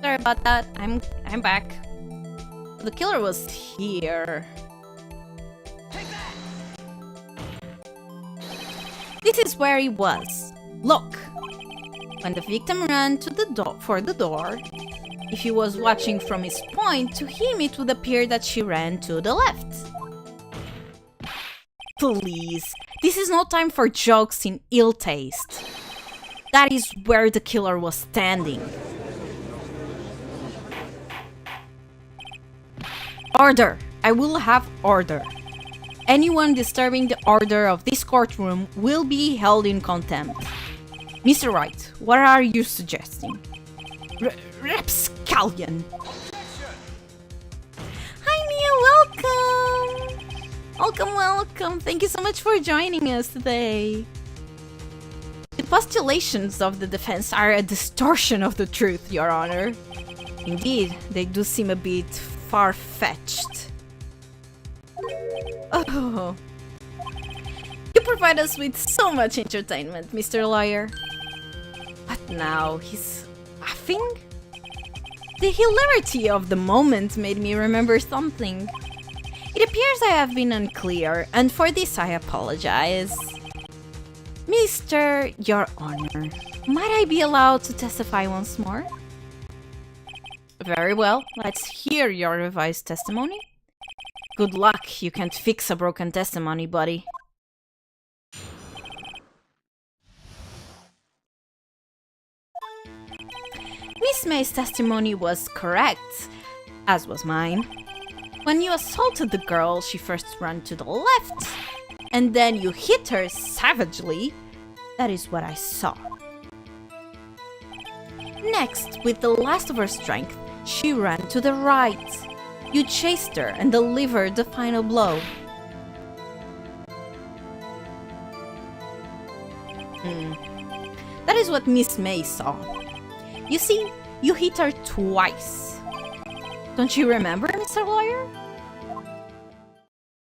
Sorry about that. I'm back. The killer was here.
Take that!
This is where he was. Look! When the victim ran to the door for the door, if he was watching from his point, to him it would appear that she ran to the left. Please, this is no time for jokes in ill taste. That is where the killer was standing. Order! I will have order. Anyone disturbing the order of this courtroom will be held in contempt. Mr. Wright, what are you suggesting? Rapscallion!
Objection!
Hi Niño, welcome! Welcome, welcome. Thank you so much for joining us today. The postulations of the defense are a distortion of the truth, Your Honor. Indeed, they do seem a bit far-fetched. Oh. You provide us with so much entertainment, Mr. Lawyer. But now he's laughing? The hilarity of the moment made me remember something. It appears I have been unclear, and for this I apologize. Mr. Your Honor, might I be allowed to testify once more? Very well, let's hear your revised testimony. Good luck, you can't fix a broken testimony, buddy. Miss May's testimony was correct, as was mine. When you assaulted the girl, she first ran to the left, and then you hit her savagely. That is what I saw. Next, with the last of her strength, she ran to the right. You chased her and delivered the final blow. That is what Miss May saw. You see, you hit her twice. Don't you remember, Mr. Lawyer?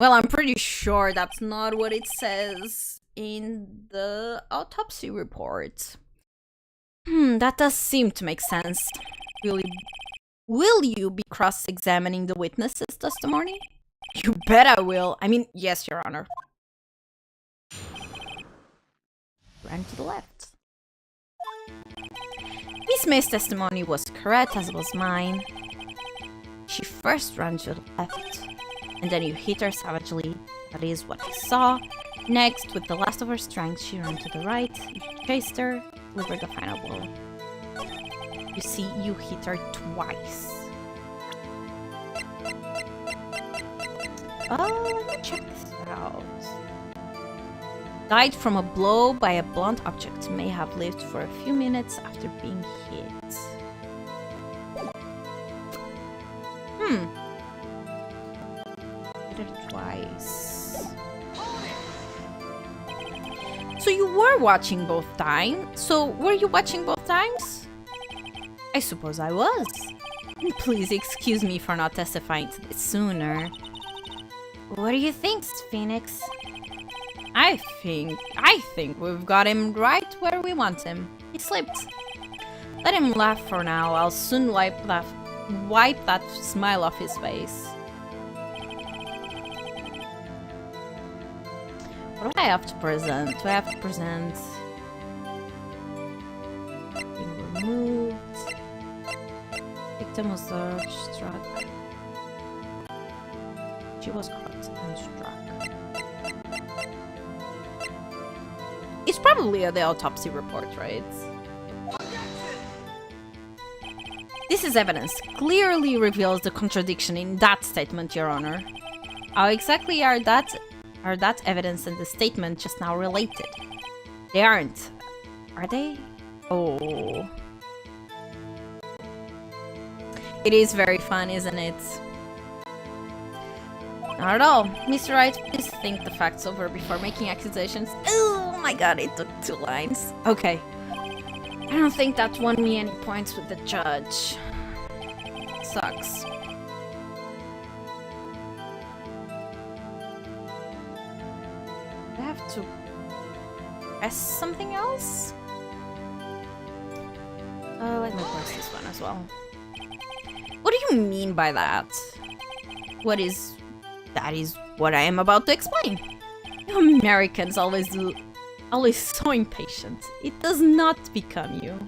Well, I'm pretty sure that's not what it says in the autopsy report. That does seem to make sense. Will you be cross-examining the witness's testimony? You bet I will. I mean, yes, Your Honor. Ran to the left. Miss May's testimony was correct, as was mine. She first ran to the left, and then you hit her savagely. That is what I saw. Next, with the last of her strength, she ran to the right. You chased her, delivered the final blow. You see, you hit her twice. Let me check this out. Died from a blow by a blunt object. May have lived for a few minutes after being hit. Hit her twice. So you were watching both times? So were you watching both times? I suppose I was. Please excuse me for not testifying to this sooner.
What do you think, Phoenix?
I think we've got him right where we want him. He slipped. Let him laugh for now. I'll soon wipe that smile off his face. What do I have to present? Do I have to present being removed? Victim was struck. She was caught and struck. It's probably the autopsy report, right? This is evidence. Clearly reveals the contradiction in that statement, Your Honor. How exactly are that evidence and the statement just now related? They aren't. Are they? Oh. It is very fun, isn't it? Not at all. Mr. Wright, please think the facts over before making accusations. Oh my god, it took 2 lines. Okay. I don't think that won me any points with the judge. Sucks. I have to press something else? Let me press this one as well. What do you mean by that? That is what I am about to explain. You Americans always so impatient. It does not become you.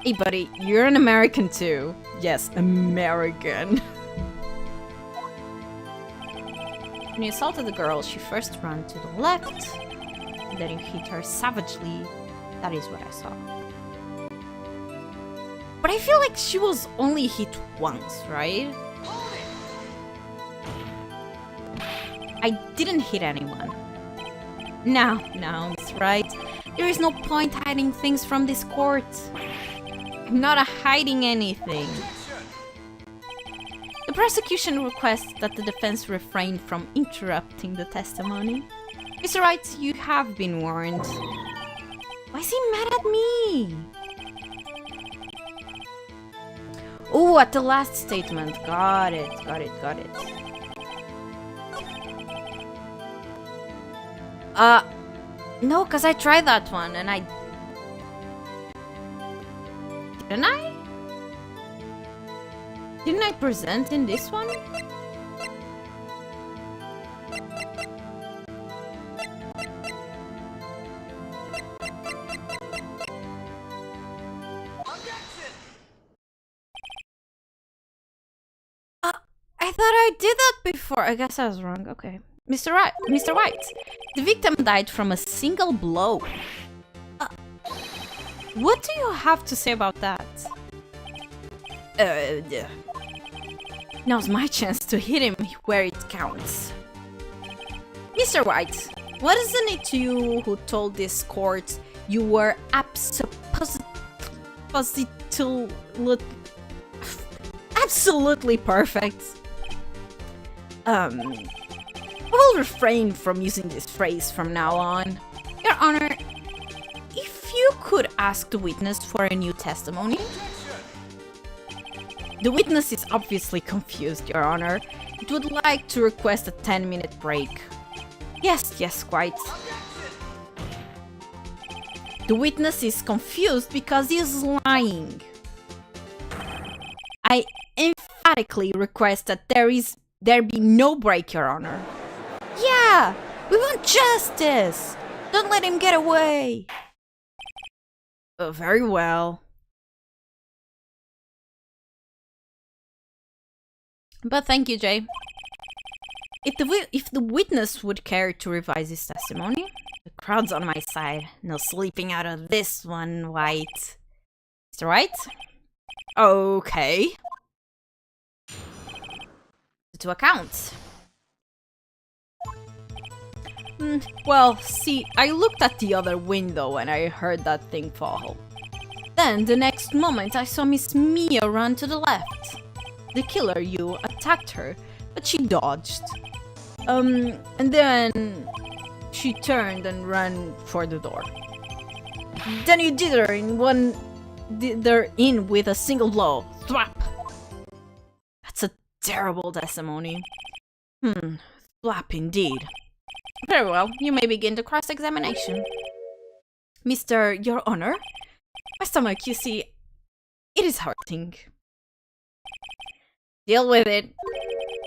Hey buddy, you're an American too. Yes, American. When you assaulted the girl, she first ran to the left, and then you hit her savagely. That is what I saw. But I feel like she was only hit once, right? I didn't hit anyone. No, Miss Wright. There is no point hiding things from this court. I'm not hiding anything. The prosecution requests that the defense refrain from interrupting the testimony. Mr. Wright, you have been warned. Why is he mad at me? Oh, at the last statement. Got it. No, because I tried that one and I... Didn't I? Didn't I present in this one?
Objection!
I thought I did that before. I guess I was wrong. Okay. Mr. White, the victim died from a single blow. What do you have to say about that? Now's my chance to hit him where it counts. Mr. White, wasn't it you who told this court you were absolutely perfect? I will refrain from using this phrase from now on. Your Honor, if you could ask the witness for a new testimony. The witness is obviously confused, Your Honor. It would like to request a 10-minute break. Yes, quite. The witness is confused because he is lying. I emphatically request that there be no break, Your Honor. Yeah, we want justice. Don't let him get away. Very well. But thank you, Jay. If the witness would care to revise his testimony, the crowd's on my side. No sleeping out of this one, White. Mr. White? Okay. To account. Well, see, I looked at the other window and I heard that thing fall. Then, the next moment, I saw Miss Mia run to the left. The killer, you, attacked her, but she dodged. And then she turned and ran for the door. Then you did her in with a single blow. Thwap! That's a terrible testimony. Thwap indeed. Very well, you may begin the cross-examination. Mr. Your Honor, my stomach, you see, it is hurting. Deal with it.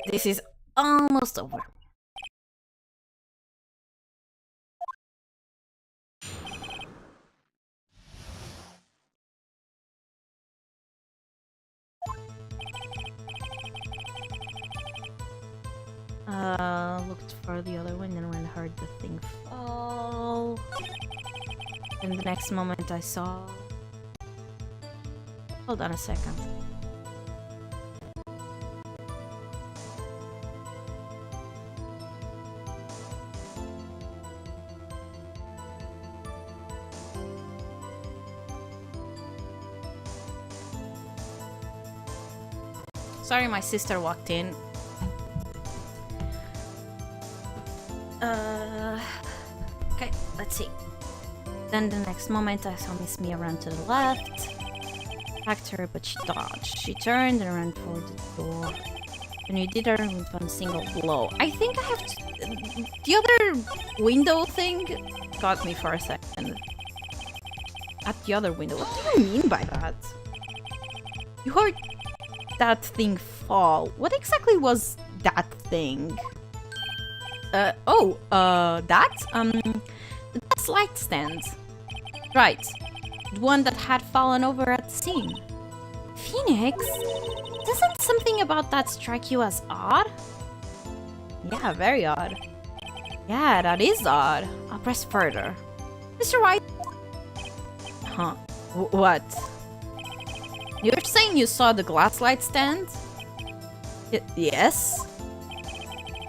This is almost over. Looked for the other one, and when I heard the thing fall. And the next moment I saw... Hold on a second. Sorry, my sister walked in. Okay, let's see. Then the next moment I saw Miss Mia run to the left. Attacked her, but she dodged. She turned and ran for the door. And you did her with one single blow. I think I have to... The other window thing got me for a second. At the other window. What do you mean by that? You heard... that thing fall? What exactly was that thing? That? The light stand. Right. The one that had fallen over at the scene. Phoenix? Doesn't something about that strike you as odd? Yeah, very odd. Yeah, that is odd. I'll press further. Mr. Wright? Huh. What? You're saying you saw the glass light stand? Yes?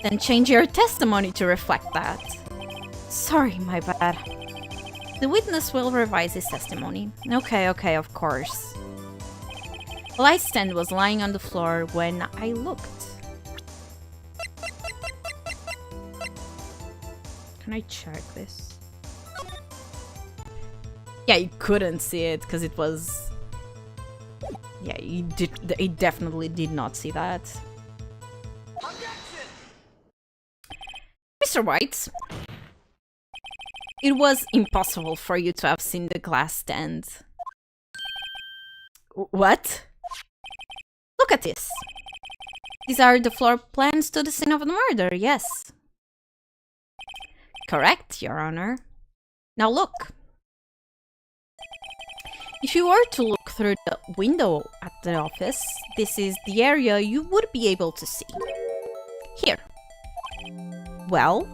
Then change your testimony to reflect that. Sorry, my bad. The witness will revise his testimony. Okay, of course. The light stand was lying on the floor when I looked. Can I check this? Yeah, you couldn't see it because it was... Yeah, he definitely did not see that.
Objection!
Mr. White, it was impossible for you to have seen the glass stand. What? Look at this. These are the floor plans to the scene of the murder, yes. Correct, Your Honor. Now look. If you were to look through the window at the office, this is the area you would be able to see. Here. Well,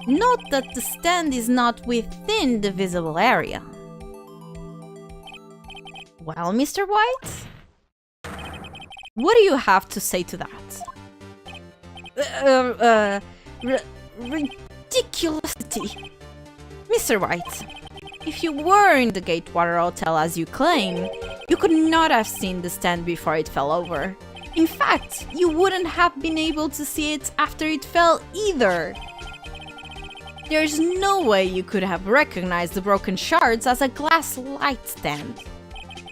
note that the stand is not within the visible area. Well, Mr. White? What do you have to say to that? Ridiculosity. Mr. White, if you were in the Gatewater Hotel as you claim, you could not have seen the stand before it fell over. In fact, you wouldn't have been able to see it after it fell either. There's no way you could have recognized the broken shards as a glass light stand.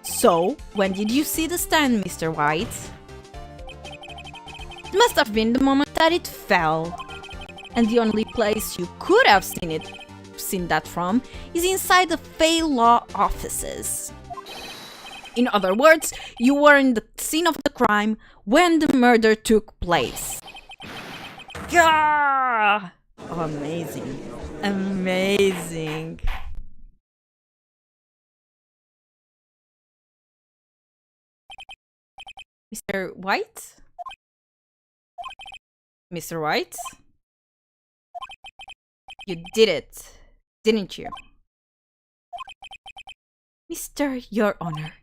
So, when did you see the stand, Mr. White? It must have been the moment that it fell. And the only place you could have seen that from is inside the Fay Law offices. In other words, you were in the scene of the crime when the murder took place. Gah! Oh, amazing. Amazing. Mr. White? Mr. White? You did it, didn't you? Mr. Your Honor,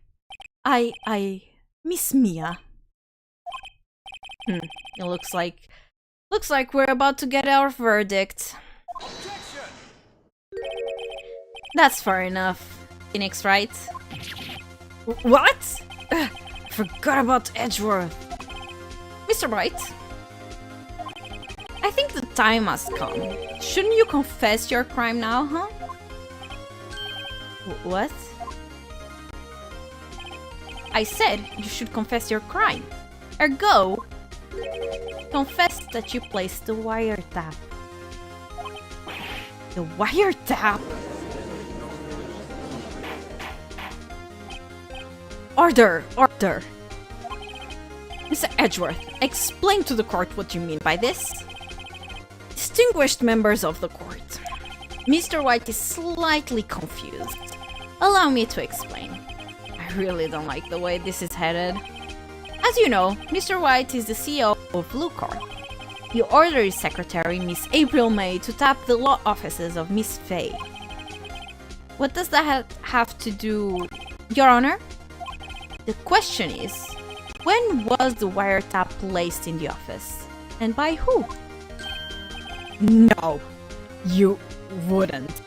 Miss Mia. It looks like we're about to get our verdict.
Objection!
That's fair enough, Phoenix Wright. What? Forgot about Edgeworth. Mr. Wright, I think the time has come. Shouldn't you confess your crime now, huh? What? I said you should confess your crime. Ergo, confess that you placed the wiretap. The wiretap? Order! Order! Mr. Edgeworth, explain to the court what you mean by this. Distinguished members of the court, Mr. White is slightly confused. Allow me to explain. I really don't like the way this is headed. As you know, Mr. White is the CEO of Blue Corp. You ordered his secretary, Miss April May, to tap the law offices of Miss Fay. What does that have to do, Your Honor? The question is, when was the wiretap placed in the office? And by who? No, you wouldn't.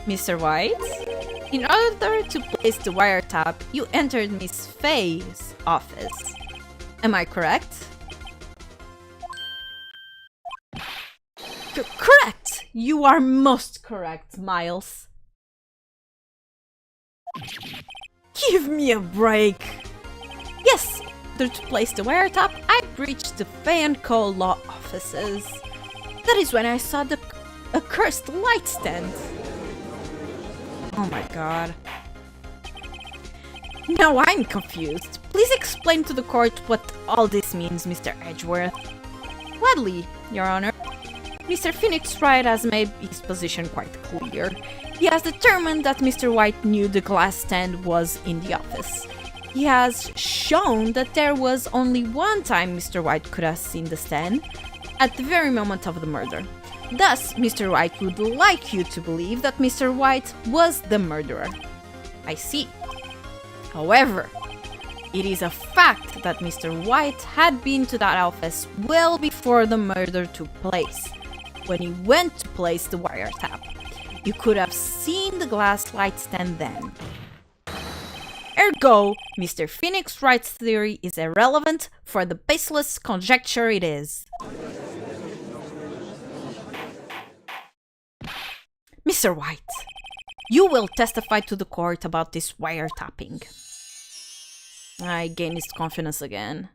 Mr. White, in order to place the wiretap, you entered Miss Fay's office. Am I correct? Correct! You are most correct, Miles. Give me a break! Yes, to place the wiretap, I breached the Fay & Co. law offices. That is when I saw the accursed light stand. Oh my god. Now I'm confused. Please explain to the court what all this means, Mr. Edgeworth. Gladly, Your Honor. Mr. Phoenix Wright has made his position quite clear. He has determined that Mr. White knew the glass stand was in the office. He has shown that there was only one time Mr. White could have seen the stand, at the very moment of the murder. Thus, Mr. White would like you to believe that Mr. White was the murderer. I see. However, it is a fact that Mr. White had been to that office well before the murder took place. When he went to place the wiretap, you could have seen the glass light stand then. Ergo, Mr. Phoenix Wright's theory is irrelevant for the baseless conjecture it is. Mr. White, you will testify to the court about this wiretapping. I gained his confidence again.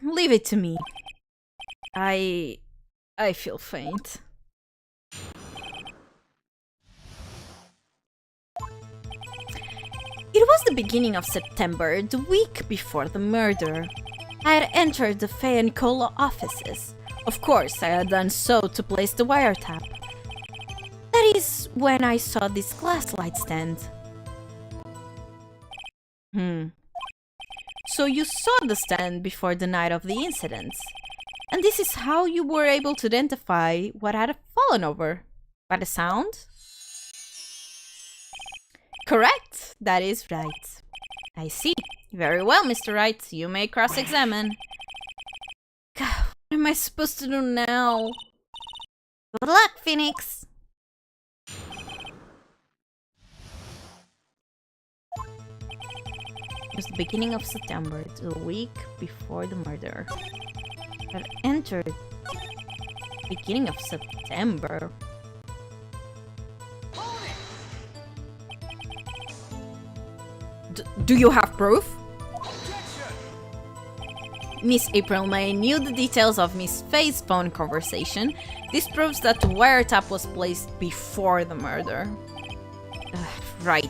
Leave it to me. I feel faint. It was the beginning of September, the week before the murder. I had entered the Fay & Cola offices. Of course, I had done so to place the wiretap. That is when I saw this glass light stand. So you saw the stand before the night of the incident. And this is how you were able to identify what had fallen over. By the sound? Correct, that is right. I see. Very well, Mr. Wright. You may cross-examine. God, what am I supposed to do now?
Good luck, Phoenix.
It was the beginning of September, the week before the murder. I entered beginning of September. Do you have proof?
Objection!
Miss April May knew the details of Miss Faye's phone conversation. This proves that the wiretap was placed before the murder. Right.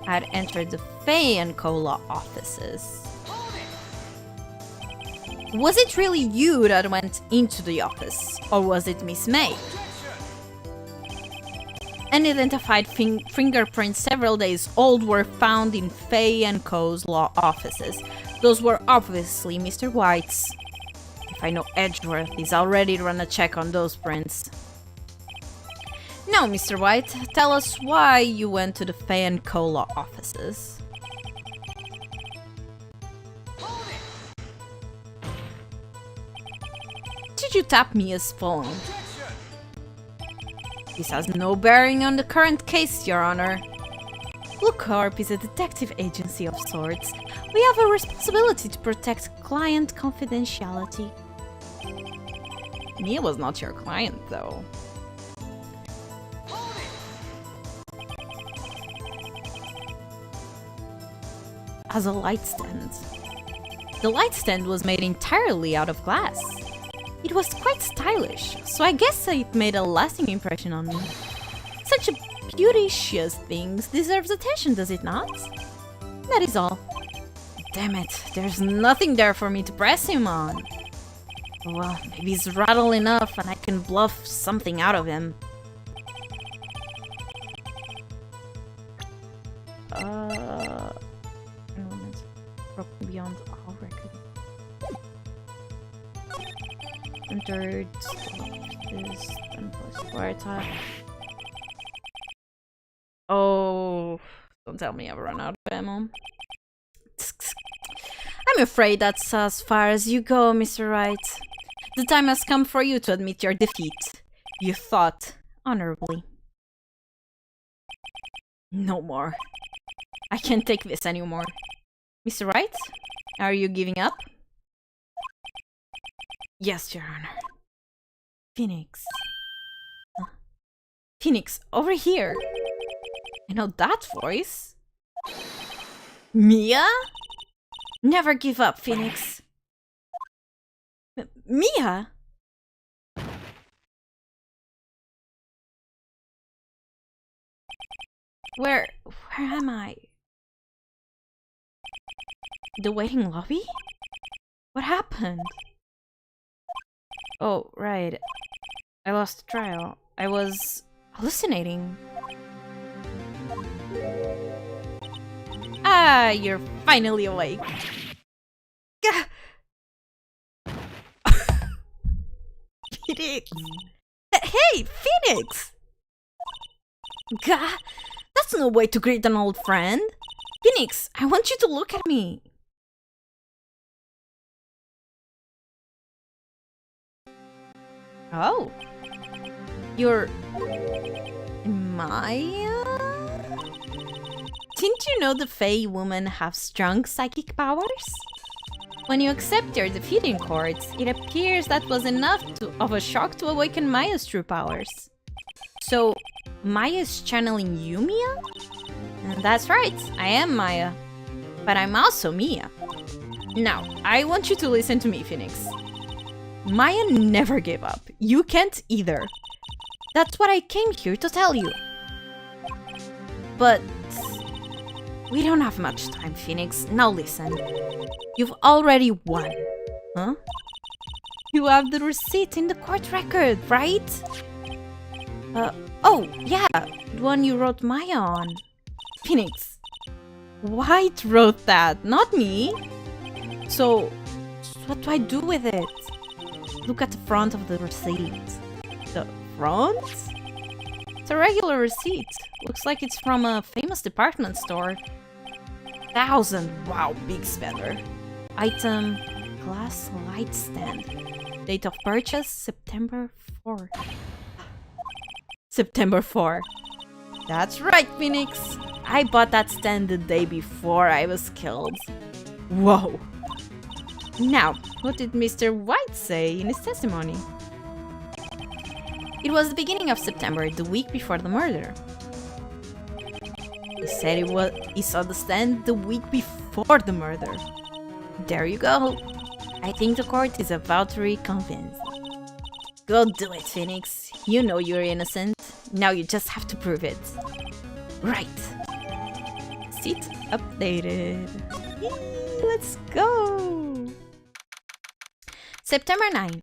I had entered the Fay & Cola offices. Was it really you that went into the office? Or was it Miss May? Unidentified fingerprints several days old were found in Fay & Co.'s law offices. Those were obviously Mr. White's. If I know Edgeworth, he's already run a check on those prints. Now, Mr. White, tell us why you went to the Fay & Co. law offices. Did you tap Mia's phone? This has no bearing on the current case, Your Honor. Blue Corp is a detective agency of sorts. We have a responsibility to protect client confidentiality. Mia was not your client, though. As a light stand. The light stand was made entirely out of glass. It was quite stylish, so I guess it made a lasting impression on me. Such a beauticious thing deserves attention, does it not? That is all. Damn it, there's nothing there for me to press him on. Well, maybe he's rattled enough and I can bluff something out of him. Broken beyond all record. Entered this and plus wiretap. Oh, don't tell me I've run out of ammo. I'm afraid that's as far as you go, Mr. Wright. The time has come for you to admit your defeat. You thought honorably. No more. I can't take this anymore. Mr. Wright, are you giving up? Yes, Your Honor. Phoenix. Phoenix, over here. I know that voice. Mia? Never give up, Phoenix. Mia? Where am I? The waiting lobby? What happened? Oh, right. I lost the trial. I was hallucinating. Ah, you're finally awake. Gah! Phoenix! Hey, Phoenix! Gah! That's no way to greet an old friend. Phoenix, I want you to look at me. Oh. You're... Maya? Didn't you know the Fae women have strong psychic powers? When you accept your defeat in court, it appears that was enough of a shock to awaken Maya's true powers. So, Maya's channeling you, Mia? That's right, I am Maya. But I'm also Mia. Now, I want you to listen to me, Phoenix. Maya never gave up. You can't either. That's what I came here to tell you. But... we don't have much time, Phoenix. Now listen. You've already won. Huh? You have the receipt in the court record, right? Oh, yeah. The one you wrote Maya on. Phoenix. White wrote that, not me. So what do I do with it? Look at the front of the receipt. The front? It's a regular receipt. Looks like it's from a famous department store. 1,000. Wow, big spender. Item, glass light stand. Date of purchase, September 4. September 4. That's right, Phoenix. I bought that stand the day before I was killed. Whoa. Now, what did Mr. White say in his testimony? It was the beginning of September, the week before the murder. He said he saw the stand the week before the murder. There you go. I think the court is about to be convinced. Go do it, Phoenix. You know you're innocent. Now you just have to prove it. Right. Seat updated. Yay, let's go. September 9.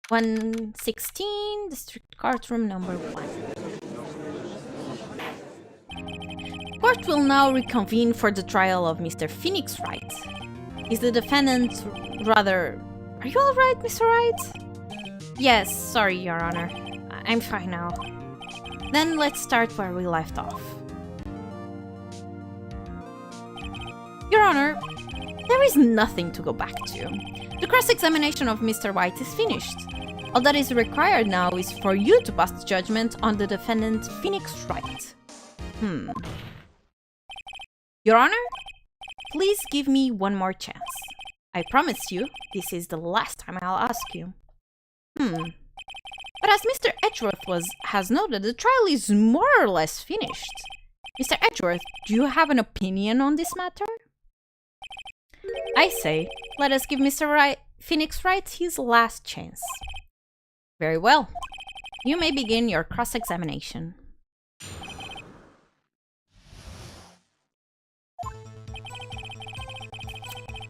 116, District Courtroom number 1. Court will now reconvene for the trial of Mr. Phoenix Wright. Is the defendant rather... Are you alright, Mr. Wright? Yes, sorry, Your Honor. I'm fine now. Then let's start where we left off. Your Honor, there is nothing to go back to. The cross-examination of Mr. White is finished. All that is required now is for you to pass judgment on the defendant Phoenix Wright. Your Honor, please give me one more chance. I promise you, this is the last time I'll ask you. But as Mr. Edgeworth has noted, the trial is more or less finished. Mr. Edgeworth, do you have an opinion on this matter? I say, let us give Mr. Phoenix Wright his last chance. Very well. You may begin your cross-examination.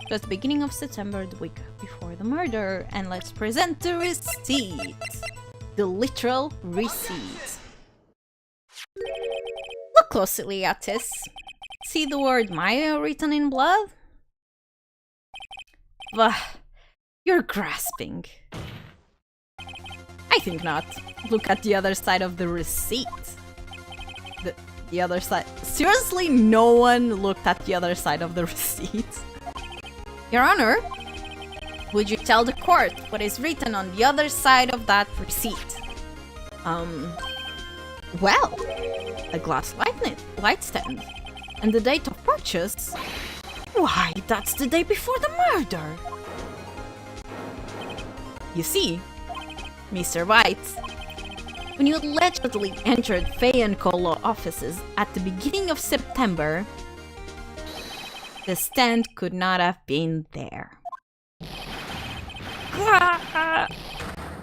It was the beginning of September, the week before the murder, and let's present the receipt. The literal receipt. Look closely at this. See the word Maya written in blood? Bah, you're grasping. I think not. Look at the other side of the receipt. The other side. Seriously, no one looked at the other side of the receipt? Your Honor, would you tell the court what is written on the other side of that receipt? Well, a glass light stand. And the date of purchase? Why, that's the day before the murder! You see, Mr. White, when you allegedly entered Faye & Co. law offices at the beginning of September, the stand could not have been there.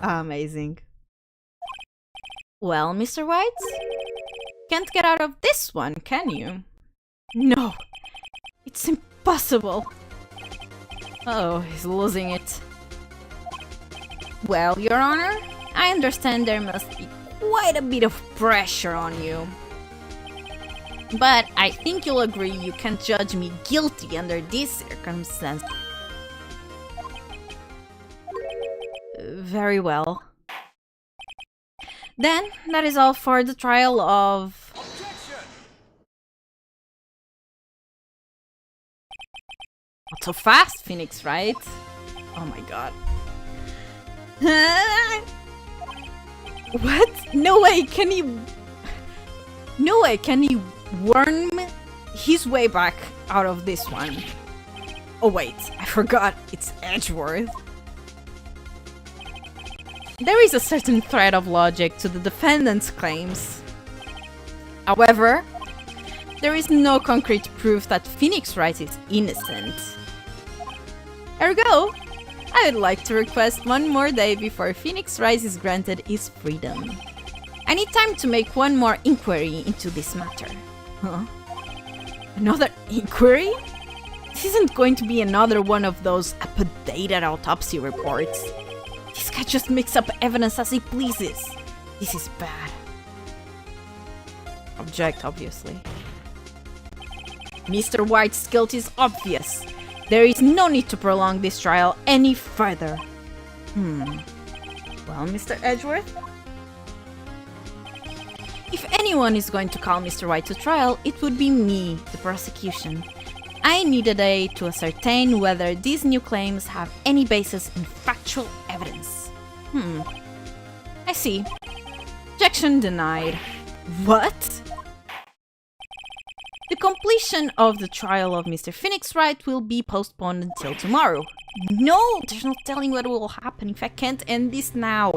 Amazing. Well, Mr. White, can't get out of this one, can you? No, it's impossible. Oh, he's losing it. Well, Your Honor, I understand there must be quite a bit of pressure on you. But I think you'll agree you can't judge me guilty under these circumstances. Very well. Then, that is all for the trial of...
Objection!
Not so fast, Phoenix Wright. Oh my god. What? No way can he... No way can he worm his way back out of this one. Oh wait, I forgot. It's Edgeworth. There is a certain thread of logic to the defendant's claims. However, there is no concrete proof that Phoenix Wright is innocent. Ergo, I would like to request one more day before Phoenix Wright is granted his freedom. I need time to make one more inquiry into this matter. Huh? Another inquiry? This isn't going to be another one of those updated autopsy reports. This guy just makes up evidence as he pleases. This is bad. Object, obviously. Mr. White's guilt is obvious. There is no need to prolong this trial any further. Well, Mr. Edgeworth? If anyone is going to call Mr. White to trial, it would be me, the prosecution. I need a day to ascertain whether these new claims have any basis in factual evidence. I see. Objection denied. What? The completion of the trial of Mr. Phoenix Wright will be postponed until tomorrow. No, there's no telling what will happen if I can't end this now.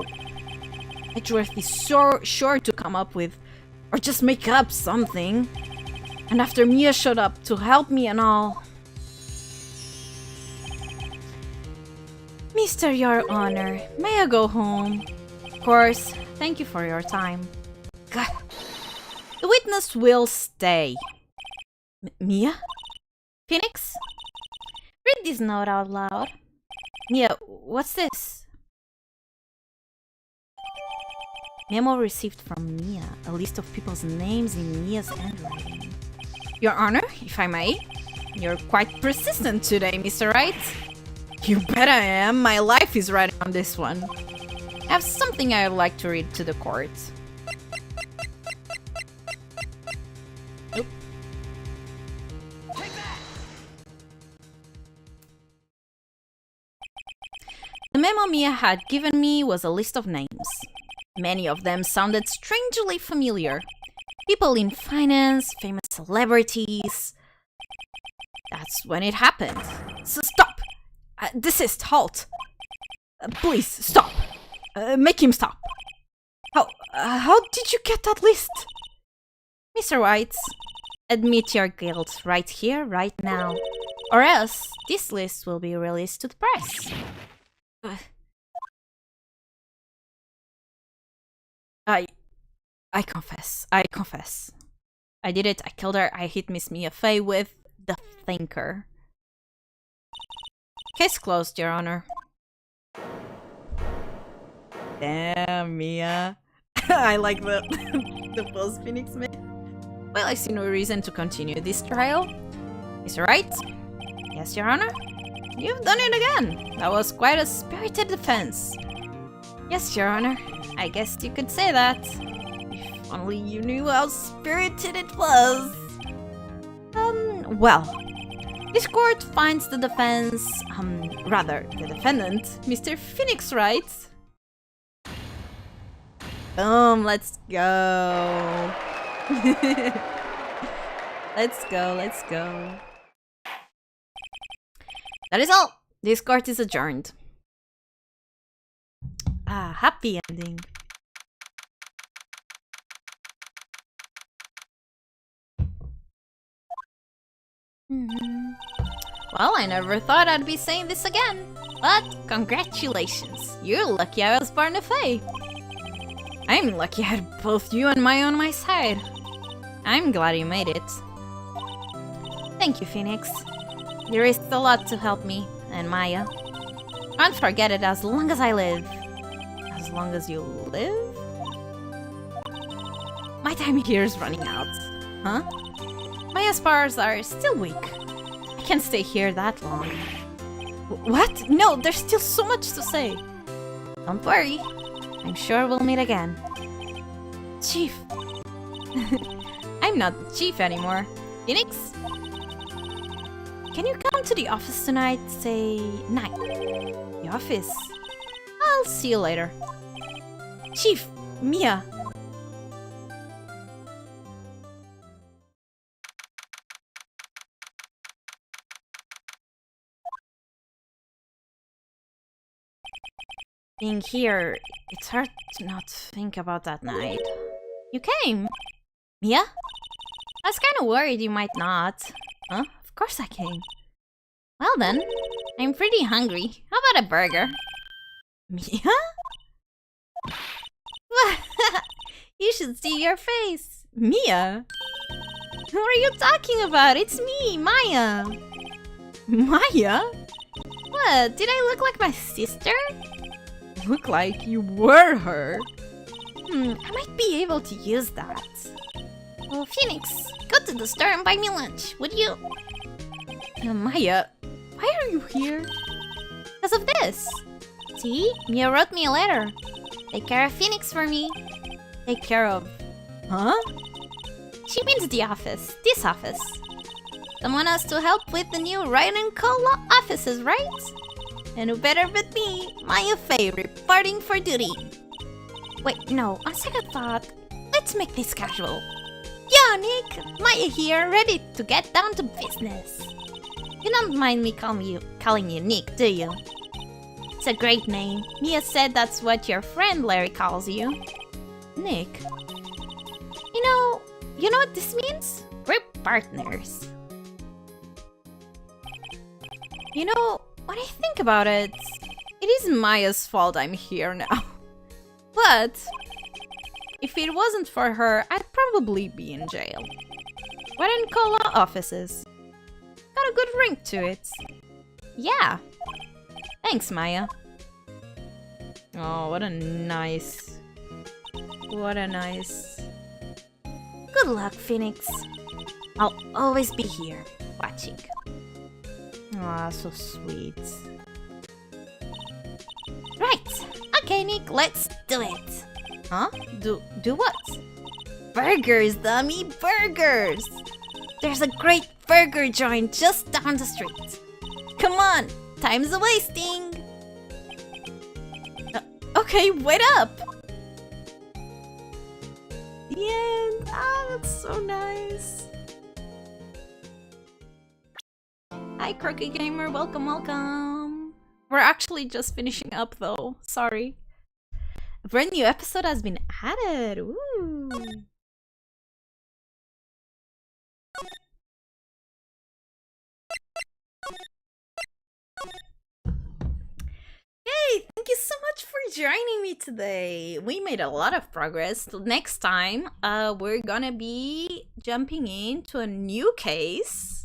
Edgeworth is so sure to come up with, or just make up something. And after Mia showed up to help me and all. Mr. Your Honor, may I go home? Of course, thank you for your time. God. The witness will stay. Mia? Phoenix? Read this note out loud. Mia, what's this? Memo received from Mia, a list of people's names in Mia's handwriting. Your Honor, if I may, you're quite persistent today, Mr. Wright. You bet I am. My life is right on this one. I have something I would like to read to the court. Nope.
Take that!
The memo Mia had given me was a list of names. Many of them sounded strangely familiar. People in finance, famous celebrities. That's when it happened. So stop! Desist, halt! Please, stop! Make him stop! How did you get that list? Mr. White, admit your guilt right here, right now. Or else, this list will be released to the press. I confess. I did it, I killed her, I hit Miss Mia Fey with the thinker. Case closed, Your Honor. Damn, Mia. I like the pose Phoenix made. Well, I see no reason to continue this trial. Mr. Wright? Yes, Your Honor? You've done it again. That was quite a spirited defense. Yes, Your Honor. I guess you could say that. If only you knew how spirited it was. Well, this court finds the defense, rather, the defendant, Mr. Phoenix Wright. Boom, let's go. Let's go. That is all. This court is adjourned. Happy ending. Well, I never thought I'd be saying this again. But congratulations. You're lucky I was born a Fae. I'm lucky I had both you and Maya on my side. I'm glad you made it. Thank you, Phoenix. You risked a lot to help me, and Maya. I won't forget it as long as I live. As long as you live? My time here is running out. Huh? Maya's powers are still weak. I can't stay here that long. What? No, there's still so much to say. Don't worry. I'm sure we'll meet again. Chief. I'm not the chief anymore. Phoenix? Can you come to the office tonight, say 9? The office? I'll see you later. Chief, Mia. Being here, it's hard to not think about that night. You came? Mia? I was kinda worried you might not. Huh? Of course I came. Well then, I'm pretty hungry. How about a burger? Mia? You should see your face. Mia? Who are you talking about? It's me, Maya. Maya? What? Did I look like my sister? Look like you were her. I might be able to use that.
Oh, Phoenix, go to the store and buy me lunch, would you?
Maya, why are you here?
Because of this. See, Mia wrote me a letter. Take care of Phoenix for me.
Take care of... Huh?
She means the office. This office. Someone has to help with the new Ryan and Cole offices, right? And who better but me, Maya Faye, reporting for duty. Wait, no, on second thought, let's make this casual. Yo, Nick! Maya here, ready to get down to business. You don't mind me calling you Nick, do you? It's a great name. Mia said that's what your friend Larry calls you.
Nick?
You know what this means? We're partners.
You know, when I think about it, it is Maya's fault I'm here now. But if it wasn't for her, I'd probably be in jail. Why didn't call our offices? Got a good ring to it. Yeah. Thanks, Maya. Oh, what a nice... What a nice...
Good luck, Phoenix. I'll always be here, watching.
Ah, so sweet.
Right. Okay, Nick, let's do it.
Huh? Do what?
Burgers, dummy, burgers! There's a great burger joint just down the street. Come on, time's a wasting.
Okay, wait up! The end! Ah, that's so nice. Hi, Crooked Gamer, welcome, welcome. We're actually just finishing up though, sorry. A brand new episode has been added, ooh. Hey, thank you so much for joining me today. We made a lot of progress. Next time, we're gonna be jumping into a new case.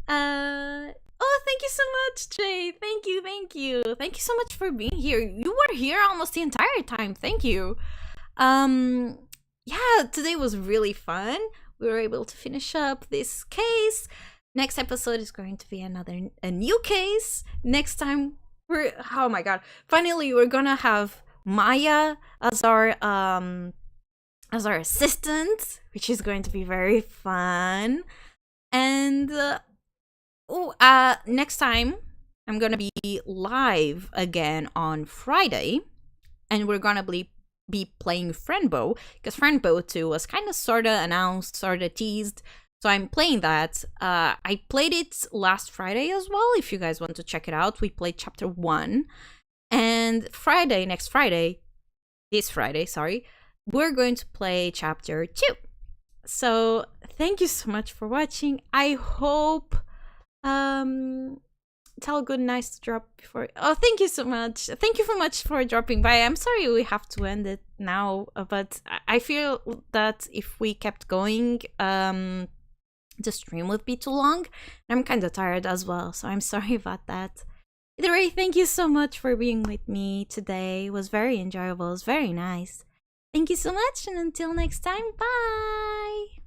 Oh, thank you so much, Jay. Thank you, thank you. Thank you so much for being here. You were here almost the entire time. Thank you. Yeah, today was really fun. We were able to finish up this case. Next episode is going to be a new case. Next time oh my god. Finally, we're gonna have Maya as our assistant, which is going to be very fun. And next time I'm gonna be live again on Friday, and we're gonna be playing Friendbow, because Friendbow 2 was kind of sorta announced, sorta teased. So I'm playing that. I played it last Friday as well. If you guys want to check it out, we played chapter 1. And this Friday, sorry, we're going to play chapter 2. So thank you so much for watching. I hope tell good night to drop before. Oh, thank you so much. Thank you so much for dropping by. I'm sorry we have to end it now, but I feel that if we kept going, the stream would be too long. I'm kind of tired as well, so I'm sorry about that. Either way, thank you so much for being with me today. It was very enjoyable. It was very nice. Thank you so much, and until next time, bye!